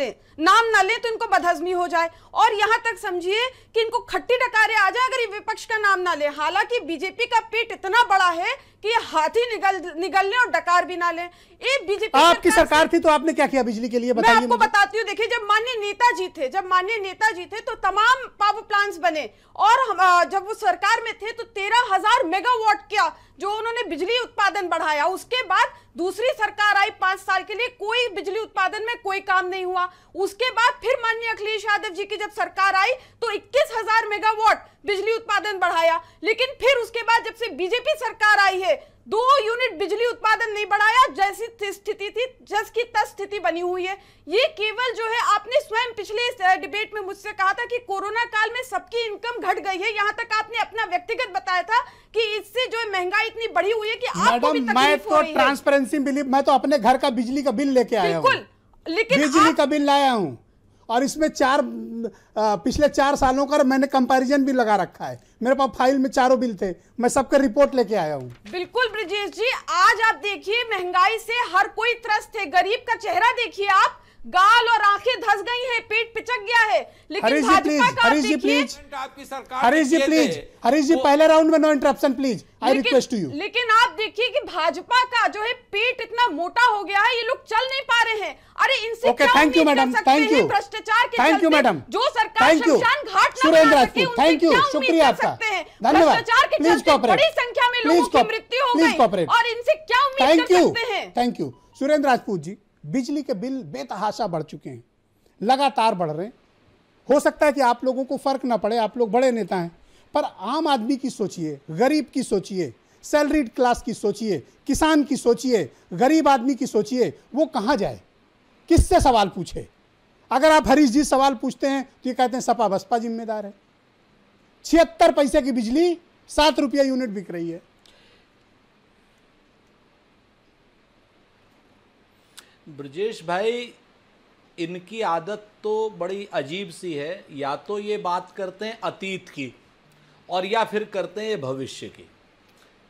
[SPEAKER 10] ना ले तो इनको बदहजमी हो जाए, और यहां तक समझिए कि इनको खट्टी डकारे आ जाए अगर ये विपक्ष का नाम ना ले। हालांकि बीजेपी का पेट इतना बड़ा है कि ये हाथी निगल ले और डकार भी ना ले। बीजेपी
[SPEAKER 2] आपकी सरकार थी तो आपने क्या किया बिजली के लिए, बताइए।
[SPEAKER 10] मैं आपको बताती हूँ। देखिए, जब माननीय नेताजी थे तो तमाम पावर प्लांट्स बने, और जब वो सरकार में थे तो 13,000 मेगावाट का जो उन्होंने बिजली उत्पादन बढ़ाया। उसके बाद दूसरी सरकार आई 5 साल के लिए, कोई बिजली उत्पादन में कोई काम नहीं हुआ। उसके बाद फिर माननीय अखिलेश यादव जी की जब सरकार आई तो 21,000 मेगावाट बिजली उत्पादन बढ़ाया। लेकिन फिर उसके बाद जब से बीजेपी सरकार आई है, 2 यूनिट बिजली उत्पादन नहीं बढ़ाया। जैसी स्थिति थी जस की तस स्थिति बनी हुई है। ये केवल जो है, आपने स्वयं पिछले डिबेट में मुझसे कहा था कि कोरोना काल में सबकी इनकम घट गई है। यहां तक आपने अपना व्यक्तिगत बताया था कि इससे जो है महंगाई इतनी बढ़ी हुई है कि आपको भी तकलीफ हो रही है।
[SPEAKER 2] ट्रांसपेरेंसी बिल, मैं तो अपने घर का बिजली का बिल लेके आया हूं,
[SPEAKER 10] लेकिन
[SPEAKER 2] बिजली का बिल लाया हूं, और इसमें पिछले 4 सालों का मैंने कंपैरिजन भी लगा रखा है। मेरे पास फाइल में 4 बिल थे, मैं सबका रिपोर्ट लेके आया हूं।
[SPEAKER 10] बिल्कुल ब्रिजेश जी, आज आप देखिए महंगाई से हर कोई त्रस्त है। गरीब का चेहरा देखिए आप, गाल और आंखें धस गई हैं, पेट पिचक गया है। लेकिन भाजपा का
[SPEAKER 2] हरीश जी प्लीज, पहले राउंड में no interruption please, I request to you.
[SPEAKER 10] लेकिन आप देखिए कि भाजपा का जो है पेट इतना मोटा हो गया है, ये लोग चल नहीं पा रहे हैं। अरे इनसे क्या उम्मीद कर सकते हैं भ्रष्टाचार के
[SPEAKER 2] थैंक यू मैडम,
[SPEAKER 10] जो सरकार शमशान घाट
[SPEAKER 2] सुरेंद्र राजपूत, थैंक यू, शुक्रिया आपका, धन्यवाद।
[SPEAKER 10] भ्रष्टाचार के चलते बड़ी संख्या में लोगों की मृत्यु हो गई, और इनसे क्या उम्मीद कर सकते हैं?
[SPEAKER 2] Thank you Surendra Rajput ji. बिजली के बिल बेतहाशा बढ़ चुके हैं, लगातार बढ़ रहे हैं। हो सकता है कि आप लोगों को फर्क ना पड़े, आप लोग बड़े नेता हैं, पर आम आदमी की सोचिए, गरीब की सोचिए, सैलरीड क्लास की सोचिए, किसान की सोचिए, गरीब आदमी की सोचिए, वो कहाँ जाए, किससे सवाल पूछे? अगर आप हरीश जी सवाल पूछते हैं तो ये कहते हैं सपा बसपा जिम्मेदार है। 76 पैसे की बिजली 7 रुपया यूनिट बिक रही है।
[SPEAKER 11] ब्रजेश भाई, इनकी आदत तो बड़ी अजीब सी है, या तो ये बात करते हैं अतीत की और या फिर करते हैं भविष्य की।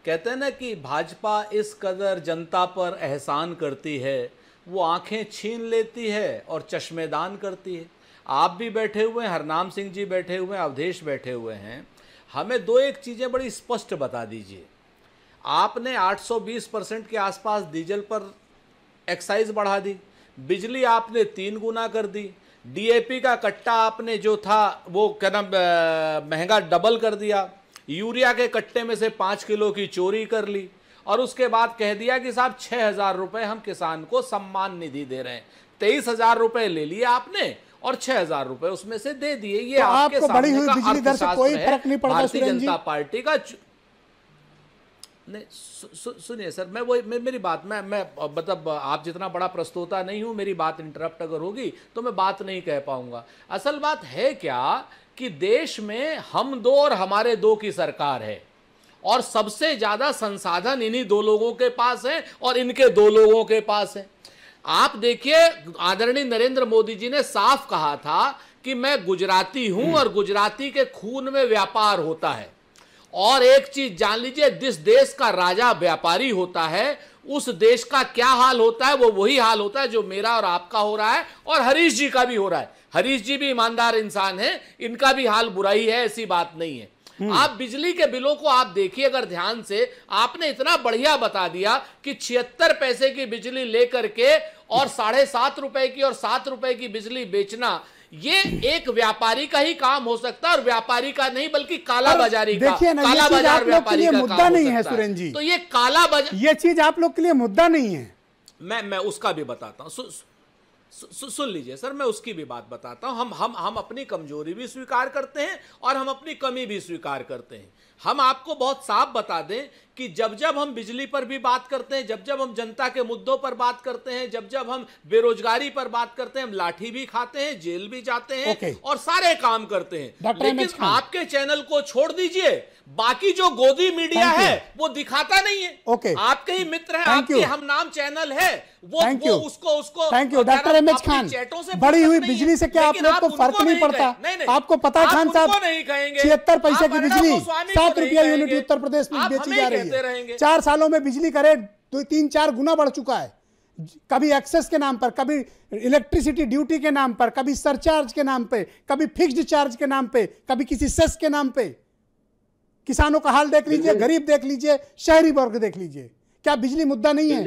[SPEAKER 11] कहते हैं ना कि भाजपा इस कदर जनता पर एहसान करती है, वो आंखें छीन लेती है और चश्मेदान करती है। आप भी बैठे हुए हैं, हरनाम सिंह जी बैठे हुए हैं, अवधेश बैठे हुए हैं, हमें दो एक चीज़ें बड़ी स्पष्ट बता दीजिए। आपने 820% के आसपास डीजल पर एक्साइज बढ़ा दी, बिजली आपने 3 गुना कर दी, डीएपी का कट्टा आपने जो था वो क्या नाम महंगा डबल कर दिया, यूरिया के कट्टे में से 5 किलो की चोरी कर ली, और उसके बाद कह दिया कि साहब 6,000 रुपये हम किसान को सम्मान निधि दे रहे हैं। 23,000 रुपये ले लिए आपने और 6,000 रुपये उसमें से दे दिए। ये
[SPEAKER 2] तो
[SPEAKER 11] आपके
[SPEAKER 2] आपको बढ़ी हुई
[SPEAKER 11] सामने का
[SPEAKER 2] बिजली दर से कोई फर्क नहीं पड़ता
[SPEAKER 11] भारतीय
[SPEAKER 2] सुरेंद्र जी?
[SPEAKER 11] जनता पार्टी का नहीं, सुनिए सर, मैं वो मेरी बात मैं मतलब आप जितना बड़ा प्रस्तोता नहीं हूं, मेरी बात इंटरप्ट अगर होगी तो मैं बात नहीं कह पाऊंगा। असल बात है क्या कि देश में हम दो और हमारे दो की सरकार है, और सबसे ज्यादा संसाधन इन्हीं दो लोगों के पास है और इनके दो लोगों के पास है। आप देखिए, आदरणीय नरेंद्र मोदी जी ने साफ कहा था कि मैं गुजराती हूं और गुजराती के खून में व्यापार होता है। और एक चीज जान लीजिए, जिस देश का राजा व्यापारी होता है उस देश का क्या हाल होता है, वो वही हाल होता है जो मेरा और आपका हो रहा है और हरीश जी का भी हो रहा है। हरीश जी भी ईमानदार इंसान है, इनका भी हाल बुरा ही है, ऐसी बात नहीं है। आप बिजली के बिलों को आप देखिए अगर ध्यान से, आपने इतना बढ़िया बता दिया कि 76 पैसे की बिजली लेकर के और 7.5 रुपए की और 7 रुपए की बिजली बेचना, ये एक व्यापारी का ही काम हो सकता है, और व्यापारी का नहीं बल्कि काला बाजारी का। काला बाजार व्यापारी का
[SPEAKER 2] मुद्दा नहीं है सुरेंद्र जी।
[SPEAKER 11] तो ये काला बाजार,
[SPEAKER 2] ये चीज आप लोग के लिए मुद्दा नहीं है।
[SPEAKER 11] मैं उसका भी बताता हूं, सुन लीजिए सर, मैं उसकी भी बात बताता हूं। हम अपनी कमजोरी भी स्वीकार करते हैं और हम अपनी कमी भी स्वीकार करते हैं। हम आपको बहुत साफ बता दें कि जब जब हम बिजली पर भी बात करते हैं, जब जब हम जनता के मुद्दों पर बात करते हैं, जब जब हम बेरोजगारी पर बात करते हैं, हम लाठी भी खाते हैं, जेल भी जाते हैं और सारे काम करते हैं। लेकिन आपके चैनल को छोड़ दीजिए, बाकी जो गोदी मीडिया है वो दिखाता नहीं है। आपके ही मित्र हैं, आपके हम नाम चैनल है, वो उसको
[SPEAKER 2] thank you doctor M H Khan. बढ़ी हुई बिजली से क्या आप लोग को फर्क नहीं पड़ता? आपको पता है खान साहब, 76 पैसे की बिजली 7 रुपया यूनिट उत्तर प्रदेश में बेची जा रही है। 4 सालों में बिजली का रेट 3-4 गुना बढ़ चुका है। कभी एक्सेस के नाम पर, कभी इलेक्ट्रिसिटी ड्यूटी के नाम पर, कभी सरचार्ज के नाम पे, कभी फिक्स्ड चार्ज के नाम पे, कभी किसी सेस के नाम पे। किसानों का हाल देख लीजिए, गरीब देख लीजिए, शहरी वर्ग देख लीजिए। क्या बिजली मुद्दा नहीं है?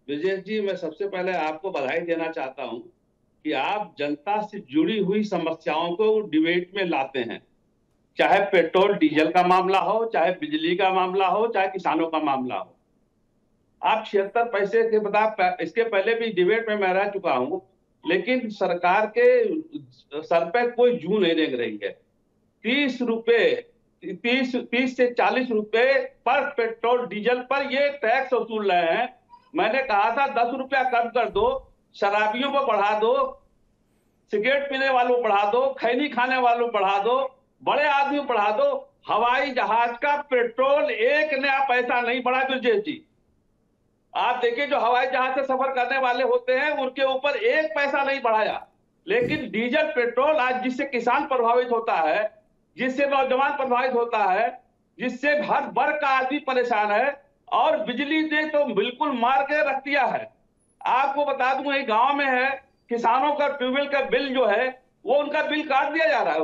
[SPEAKER 12] ब्रजेश जी, मैं सबसे पहले आपको बधाई देना चाहता हूं कि आप जनता से जुड़ी हुई समस्याओं को डिबेट में लाते हैं। चाहे पेट्रोल डीजल का मामला हो, चाहे बिजली का मामला हो, चाहे किसानों का मामला हो। आप 76 पैसे के बता, इसके पहले भी डिबेट में मैं रह चुका हूं, लेकिन सरकार के सर पे कोई जू नहीं रेंग रही है। 30 से 40 रुपए पर पेट्रोल डीजल पर ये टैक्स वसूल रहे हैं। मैंने कहा था 10 रुपया कम कर दो, शराबियों को बढ़ा दो, सिगरेट पीने वालों को बढ़ा दो, खैनी खाने वालों को बढ़ा दो, बड़े आदमी को बढ़ा दो। हवाई जहाज का पेट्रोल 1 नया पैसा नहीं बढ़ा ब्रजेश जी। आप देखिए, जो हवाई जहाज से सफर करने वाले होते हैं उनके ऊपर 1 पैसा नहीं बढ़ाया। लेकिन डीजल पेट्रोल आज जिससे किसान प्रभावित होता है, जिससे नौजवान प्रभावित होता है, जिससे हर वर्ग का आदमी परेशान है, और बिजली ने तो बिल्कुल मार के रख दिया है। आपको बता दूं, एक गांव में है, किसानों का ट्यूबवेल का बिल जो है वो उनका बिल काट दिया जा रहा है।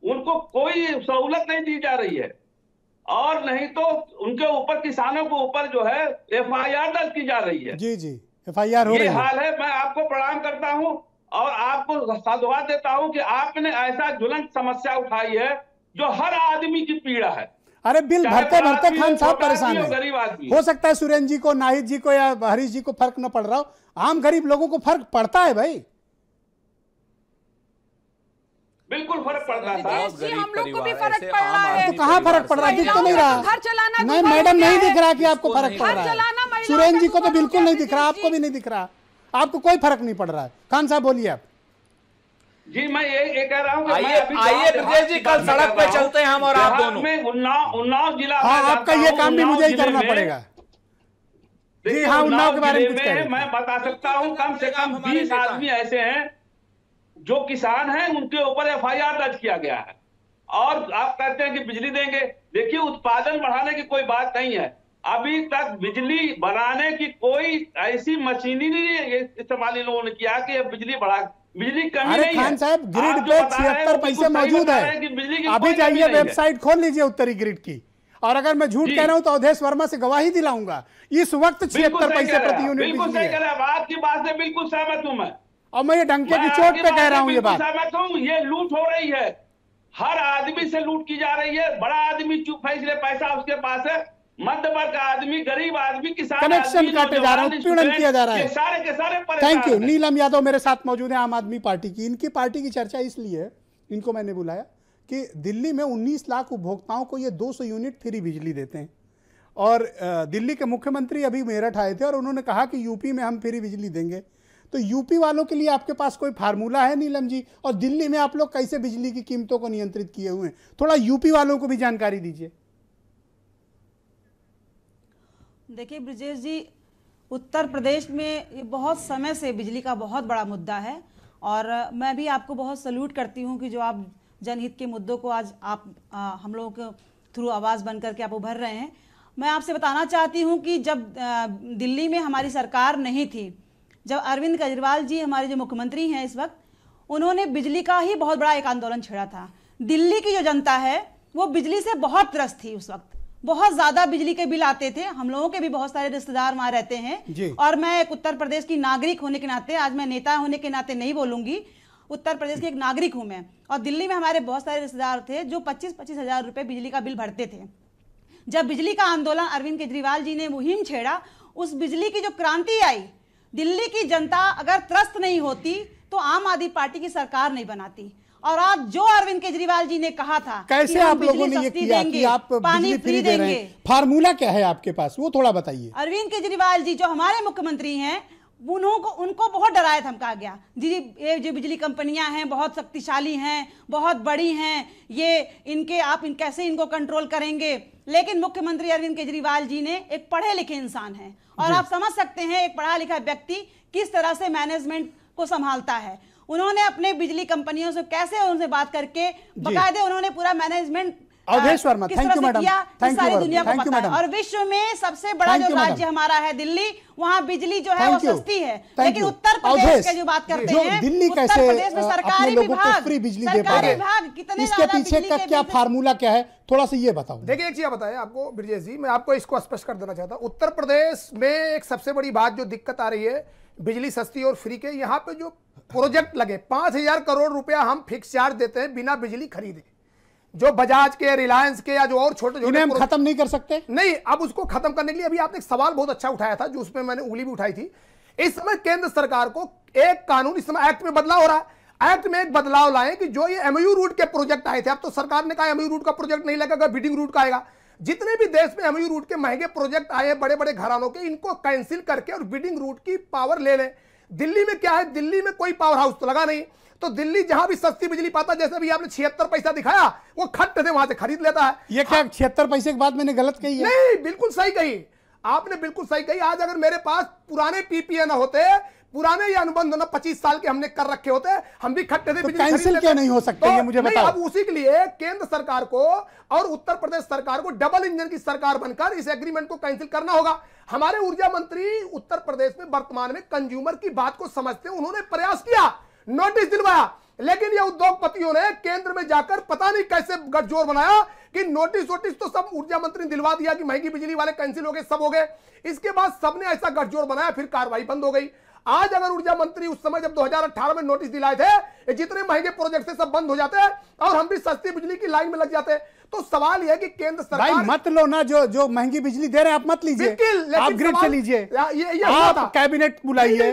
[SPEAKER 12] उनको कोई सहूलत नहीं दी जा रही है, और नहीं तो उनके ऊपर, किसानों के ऊपर जो है FIR दर्ज की जा रही है।
[SPEAKER 2] जी जी, FIR हो रही है।
[SPEAKER 12] ये हाल है। मैं आपको प्रणाम करता हूं और आपको साधुवाद देता हूं कि आपने ऐसा ज्वलंत समस्या उठाई है जो हर आदमी की पीड़ा है।
[SPEAKER 2] अरे बिल भरते भरते खान साहब परेशान है। हो सकता है सुरेंद्र जी को, नाहिद जी को या हरीश जी को फर्क न पड़ रहा हो, आम गरीब लोगों को फर्क पड़ता है भाई।
[SPEAKER 12] बिल्कुल फर्क पड़ता है
[SPEAKER 10] ब्रिजेश जी, हम लोग को भी फर्क पड़ रहा है।
[SPEAKER 2] तो कहाँ फर्क पड़ रहा है? दिख तो नहीं रहा।
[SPEAKER 10] घर चलाना
[SPEAKER 2] नहीं मैडम, नहीं दिख रहा कि आपको फर्क पड़ रहा
[SPEAKER 10] चलाना
[SPEAKER 2] है।
[SPEAKER 10] महिलाओं
[SPEAKER 2] सुरेंद्र जी
[SPEAKER 10] का
[SPEAKER 2] को तो बिल्कुल नहीं दिख रहा,
[SPEAKER 10] ब्रिजेश
[SPEAKER 2] आपको भी नहीं दिख रहा, आपको कोई फर्क नहीं पड़ रहा है। खान साहब बोलिए आप।
[SPEAKER 12] जी मैं ये कह रहा हूँ कि
[SPEAKER 11] आइए आइए ब्रिजेश जी, कल सड़क पे चलते हैं हम और आप दोनों।
[SPEAKER 12] में उन्नाव जिला,
[SPEAKER 2] हाँ, आपका ये काम भी मुझे ही करना पड़ेगा। जी हाँ, उन्नाव के बारे में कुछ कह
[SPEAKER 12] मैं बता सकता हूँ, कम से कम 20 आदमी ऐसे हैं जो किसान हैं, उनके ऊपर एफआईआर दर्ज किया गया है। और आप कहते हैं कि बिजली देंगे। देखिए, उत्पादन बढ़ाने की कोई बात नहीं है। अभी तक बिजली बनाने की कोई ऐसी मशीनरी इस्तेमाल इन लोगों ने किया कि बिजली बढ़ा, बिजली कमी नहीं है।
[SPEAKER 2] खान साहब, ग्रिड पे 76 पैसे मौजूद है। अभी जाइए, वेबसाइट खोल लीजिए उत्तरी ग्रिड की, और अगर मैं झूठ कह रहा हूं तो अवधेश वर्मा से गवाही दिलाऊंगा। इस वक्त 76 पैसे प्रति यूनिट
[SPEAKER 12] बिल्कुल सही कह रहे हैं, आपकी बात से बिल्कुल सहमत हूं मैं।
[SPEAKER 2] और मैं ये डंके की चोट पे कह रहा हूं ये बात।
[SPEAKER 12] सहमत हूं, ये लूट हो रही है, हर आदमी से लूट की जा रही है। बड़ा आदमी चुप है इसलिए पैसा उसके पास है, मध्य वर्ग का आदमी, गरीब आदमी, किसान,
[SPEAKER 2] कनेक्शन काटे जा रहा है, उत्पीड़न किया जा रहा है।
[SPEAKER 12] सारे के सारे
[SPEAKER 2] थैंक यू। नीलम यादव मेरे साथ मौजूद है, आम आदमी पार्टी की। इनकी पार्टी की चर्चा इसलिए इनको मैंने बुलाया कि दिल्ली में 19 लाख उपभोक्ताओं को ये 200 यूनिट फ्री बिजली देते हैं। और दिल्ली के मुख्यमंत्री अभी मेरठ आए थे और उन्होंने कहा कि यूपी में हम फ्री बिजली देंगे। तो यूपी वालों के लिए आपके पास कोई फार्मूला है नीलम जी? और दिल्ली में आप लोग कैसे बिजली की कीमतों को नियंत्रित किए हुए हैं? थोड़ा यूपी वालों को भी जानकारी दीजिए।
[SPEAKER 13] देखिए ब्रिजेश जी, उत्तर प्रदेश में ये बहुत समय से बिजली का बहुत बड़ा मुद्दा है, और मैं भी आपको बहुत सल्यूट करती हूँ कि जो आप जनहित के मुद्दों को आज आप हम लोगों के थ्रू आवाज़ बन करके आप उभर रहे हैं। मैं आपसे बताना चाहती हूँ कि जब दिल्ली में हमारी सरकार नहीं थी, जब अरविंद केजरीवाल जी हमारे जो मुख्यमंत्री हैं इस वक्त, उन्होंने बिजली का ही बहुत बड़ा एक आंदोलन छेड़ा था। दिल्ली की जो जनता है वो बिजली से बहुत त्रस्त थी। उस वक्त बहुत ज्यादा बिजली के बिल आते थे। हम लोगों के भी बहुत सारे रिश्तेदार वहां रहते हैं, और मैं एक उत्तर प्रदेश की नागरिक होने के नाते, आज मैं नेता होने के नाते नहीं बोलूंगी, उत्तर प्रदेश की एक नागरिक हूं मैं। और दिल्ली में हमारे बहुत सारे रिश्तेदार थे जो 25-25 हजार रुपए बिजली का बिल भरते थे। जब बिजली का आंदोलन अरविंद केजरीवाल जी ने मुहिम छेड़ा, उस बिजली की जो क्रांति आई, दिल्ली की जनता अगर त्रस्त नहीं होती तो आम आदमी पार्टी की सरकार नहीं बनाती। और आज जो अरविंद केजरीवाल जी ने कहा था,
[SPEAKER 2] कैसे आप लोगों ने ये किया कि आप बिजली फ्री दे रहे हैं? फार्मूला क्या है आपके पास, वो थोड़ा बताइए।
[SPEAKER 13] अरविंद केजरीवाल जी जो हमारे मुख्यमंत्री हैं, उनको बहुत डराया धमकाया गया। जी ये जो बिजली कंपनियां हैं बहुत शक्तिशाली हैं, बहुत बड़ी हैं, ये आप कैसे इनको कंट्रोल करेंगे। लेकिन मुख्यमंत्री अरविंद केजरीवाल जी ने एक पढ़े लिखे इंसान हैं, और आप समझ सकते हैं एक पढ़ा लिखा व्यक्ति किस तरह से मैनेजमेंट को संभालता है। उन्होंने अपने बिजली कंपनियों से कैसे उनसे बात करके बाकायदे उन्होंने पूरा management
[SPEAKER 2] Avdhesh Verma, thank you madam,
[SPEAKER 13] सारी दुनिया को पता है। और विश्व में सबसे बड़ा जो राज्य हमारा है दिल्ली, वहाँ बिजली जो है वो सस्ती है। लेकिन उत्तर प्रदेश की जो बात करते हैं,
[SPEAKER 2] दिल्ली कैसे अपने लोगों को फ्री बिजली दे पा रहे हैं, इसके पीछे का क्या फार्मूला क्या है, थोड़ा सा ये बताओ।
[SPEAKER 7] देखिए एक चीज बताएं आपको ब्रिजेश जी, मैं आपको इसको स्पष्ट कर देना चाहता हूँ। उत्तर प्रदेश में एक सबसे बड़ी बात जो दिक्कत आ रही है बिजली सस्ती और फ्री के, यहाँ पे जो प्रोजेक्ट लगे 5,000 करोड़ रुपया हम फिक्स चार्ज देते हैं बिना बिजली खरीदे। जो बजाज के, रिलायंस के या जो और छोटे
[SPEAKER 2] छोटे हम खत्म नहीं कर सकते?
[SPEAKER 7] नहीं, अब उसको खत्म करने के लिए अभी आपने एक सवाल बहुत अच्छा उठाया था, जो उसमें मैंने उंगली भी उठाई थी। इस समय केंद्र सरकार को एक कानून, इस समय एक्ट में बदलाव हो रहा है, एक्ट में एक बदलाव लाए कि जो ये एमयू रूट के प्रोजेक्ट आए थे, अब तो सरकार ने कहा एमयू रूट का प्रोजेक्ट नहीं लगेगा, बिडिंग रूट का आएगा। जितने भी देश में एमयू रूट के महंगे प्रोजेक्ट आए हैं बड़े बड़े घरानों के, इनको कैंसिल करके और बिडिंग रूट की पावर ले लें। दिल्ली में क्या है, दिल्ली में कोई पावर हाउस तो लगा नहीं, तो दिल्ली जहां भी सस्ती बिजली पाता, जैसे भी आपने 76 पैसा दिखाया, वो खट्ट से वहां से खरीद लेता है।
[SPEAKER 2] ये क्या 76 पैसे की बात मैंने गलत कही है?
[SPEAKER 7] नहीं, बिल्कुल सही कही आपने, बिल्कुल सही कही। आज अगर मेरे पास पुराने पीपीए ना होते, पुराने ये अनुबंध ना 25 साल के हमने कर रखे होते, हम भी खट्टे से
[SPEAKER 2] बिजली कैंसिल क्यों नहीं हो सकते, ये मुझे बताओ।
[SPEAKER 7] अब उसी के लिए केंद्र सरकार को और उत्तर प्रदेश सरकार को डबल इंजन की सरकार बनकर इस एग्रीमेंट को कैंसिल करना होगा। हमारे ऊर्जा मंत्री उत्तर प्रदेश में वर्तमान में कंज्यूमर की बात को समझते हैं, उन्होंने प्रयास किया, नोटिस दिलवाया, लेकिन ये उद्योगपतियों ने केंद्र में जाकर पता नहीं कैसे गठजोड़ बनाया कि नोटिस तो सब ऊर्जा मंत्री ने दिलवा दिया कि महंगी बिजली वाले कैंसिल हो गए, सब हो गए। इसके बाद सबने ऐसा गठजोड़ बनाया, फिर कार्रवाई बंद हो गई। आज अगर ऊर्जा मंत्री उस समय जब 2018 में नोटिस दिलाए थे, जितने महंगे प्रोजेक्ट से सब बंद हो जाते हैं और हम भी सस्ती बिजली की लाइन में लग जाते हैं। तो सवाल यह है कि केंद्र सरकार
[SPEAKER 2] भाई मत लो ना, जो महंगी बिजली दे रहे हैं आप मत लीजिए, आप ग्रिड से लीजिए, आप कैबिनेट बुलाइए,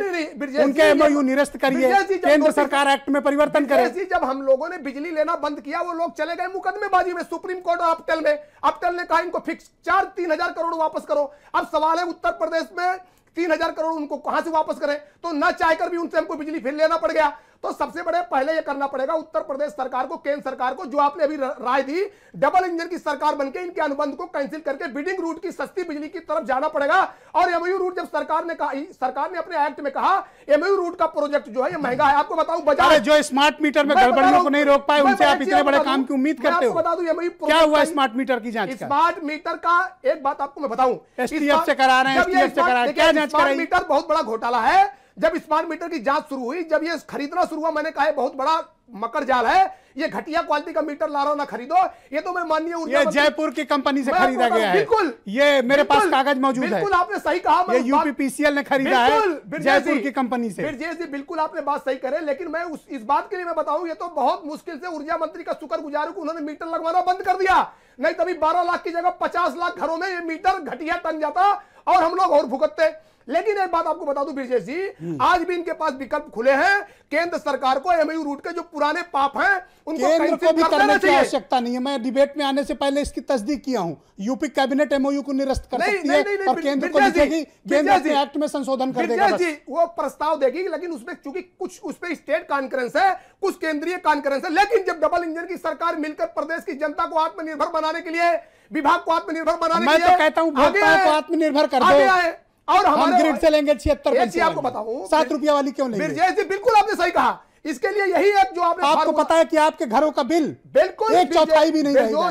[SPEAKER 2] उनके एमओयू निरस्त करिए, केंद्र सरकार एक्ट में परिवर्तन करे।
[SPEAKER 7] जब हम लोगों ने बिजली लेना बंद किया, वो लोग चले गए मुकदमेबाजी में सुप्रीम कोर्ट और अपटेल में। अपटेल ने कहा इनको फिक्स 3,000 करोड़ वापस करो। अब सवाल है उत्तर प्रदेश में 3,000 करोड़ उनको कहां से वापस करें? तो न चाहकर भी उनसे हमको बिजली फिर लेना पड़ गया। तो सबसे बड़े पहले यह करना पड़ेगा उत्तर प्रदेश सरकार को, केंद्र सरकार को, जो आपने अभी राय दी, डबल इंजन की सरकार बनके इनके अनुबंध को कैंसिल करके बिडिंग रूट की सस्ती बिजली की तरफ जाना पड़ेगा। और एमओयू रूट जब सरकार ने अपने एक्ट में कहा एमओयू रूट का प्रोजेक्ट जो है ये महंगा है। आपको बताऊं बजाज
[SPEAKER 2] जो स्मार्ट मीटर में गड़बड़ियों को नहीं रोक पाए, उनसे आप इतने बड़े काम की उम्मीद करते हो?
[SPEAKER 7] बता दूं एमओयू
[SPEAKER 2] क्या हुआ स्मार्ट मीटर की जांच?
[SPEAKER 7] स्मार्ट मीटर का एक बात आपको मैं बताऊं,
[SPEAKER 2] एसटीएफ से करा रहे हैं, एसटीएफ से करा रहे हैं, क्या जांच कराई?
[SPEAKER 7] मीटर बहुत बड़ा घोटाला है। जब स्मार्ट मीटर की जांच शुरू हुई, जब ये खरीदना शुरू हुआ, मैंने कहा बहुत बड़ा मकर जाल है, ये घटिया क्वालिटी का मीटर ला रहा ना खरीदो। ये तो मैं माननीय ऊर्जा
[SPEAKER 2] ये जयपुर की कंपनी से खरीदा गया है।
[SPEAKER 7] बिल्कुल,
[SPEAKER 2] ये मेरे पास कागज मौजूद है।
[SPEAKER 7] बिल्कुल आपने सही कहा,
[SPEAKER 2] ये यूपीपीसीएल ने खरीदा है जयपुर की कंपनी से।
[SPEAKER 7] बिरजेश जी बिल्कुल आपने बात सही करे, लेकिन मैं इस बात के लिए मैं बताऊं, ये तो बहुत मुश्किल से ऊर्जा मंत्री का शुक्रगुजार हूं कि उन्होंने मीटर लगवाना बंद कर दिया। नहीं तभी 12 लाख की जगह 50 लाख घरों में ये मीटर घटिया टंग जाता और हम लोग और भुगतते। लेकिन एक बात आपको बता दूं बिरजेश जी, आज भी इनके पास विकल्प खुले हैं। केंद्र सरकार को एमओयू रूट के जो पुराने पाप हैं उनको
[SPEAKER 2] केंद्र को भी करने की आवश्यकता नहीं है। मैं डिबेट में आने से पहले इसकी तस्दीक किया हूं। यूपी कैबिनेट एमओयू को निरस्त कर सकती है और केंद्र को लिखेगी, केंद्र अपने एक्ट में संशोधन कर देगा।
[SPEAKER 7] जी वो प्रस्ताव देगी, लेकिन उसमें चूंकि कुछ उस पर स्टेट कॉन्फ्रेंस है, कुछ केंद्रीय कॉन्फ्रेंस है। लेकिन जब डबल इंजन की सरकार मिलकर प्रदेश की जनता को आत्मनिर्भर बनाने के लिए, विभाग को आत्मनिर्भर बनाने के लिए,
[SPEAKER 2] मैं तो कहता हूं उपभोक्ताओं को आत्मनिर्भर कर दो।
[SPEAKER 7] और
[SPEAKER 2] हम ग्रिड से लेंगे 76
[SPEAKER 7] आपको बताऊं
[SPEAKER 2] 7 रुपया वाली क्यों लेंगे?
[SPEAKER 7] बिरजेश जी बिल्कुल आपने सही कहा। इसके लिए यही एक जो
[SPEAKER 2] आपको पता है कि आपके घरों का बिल
[SPEAKER 7] बिल्कुल
[SPEAKER 2] 1/4 भी नहीं रहेगा।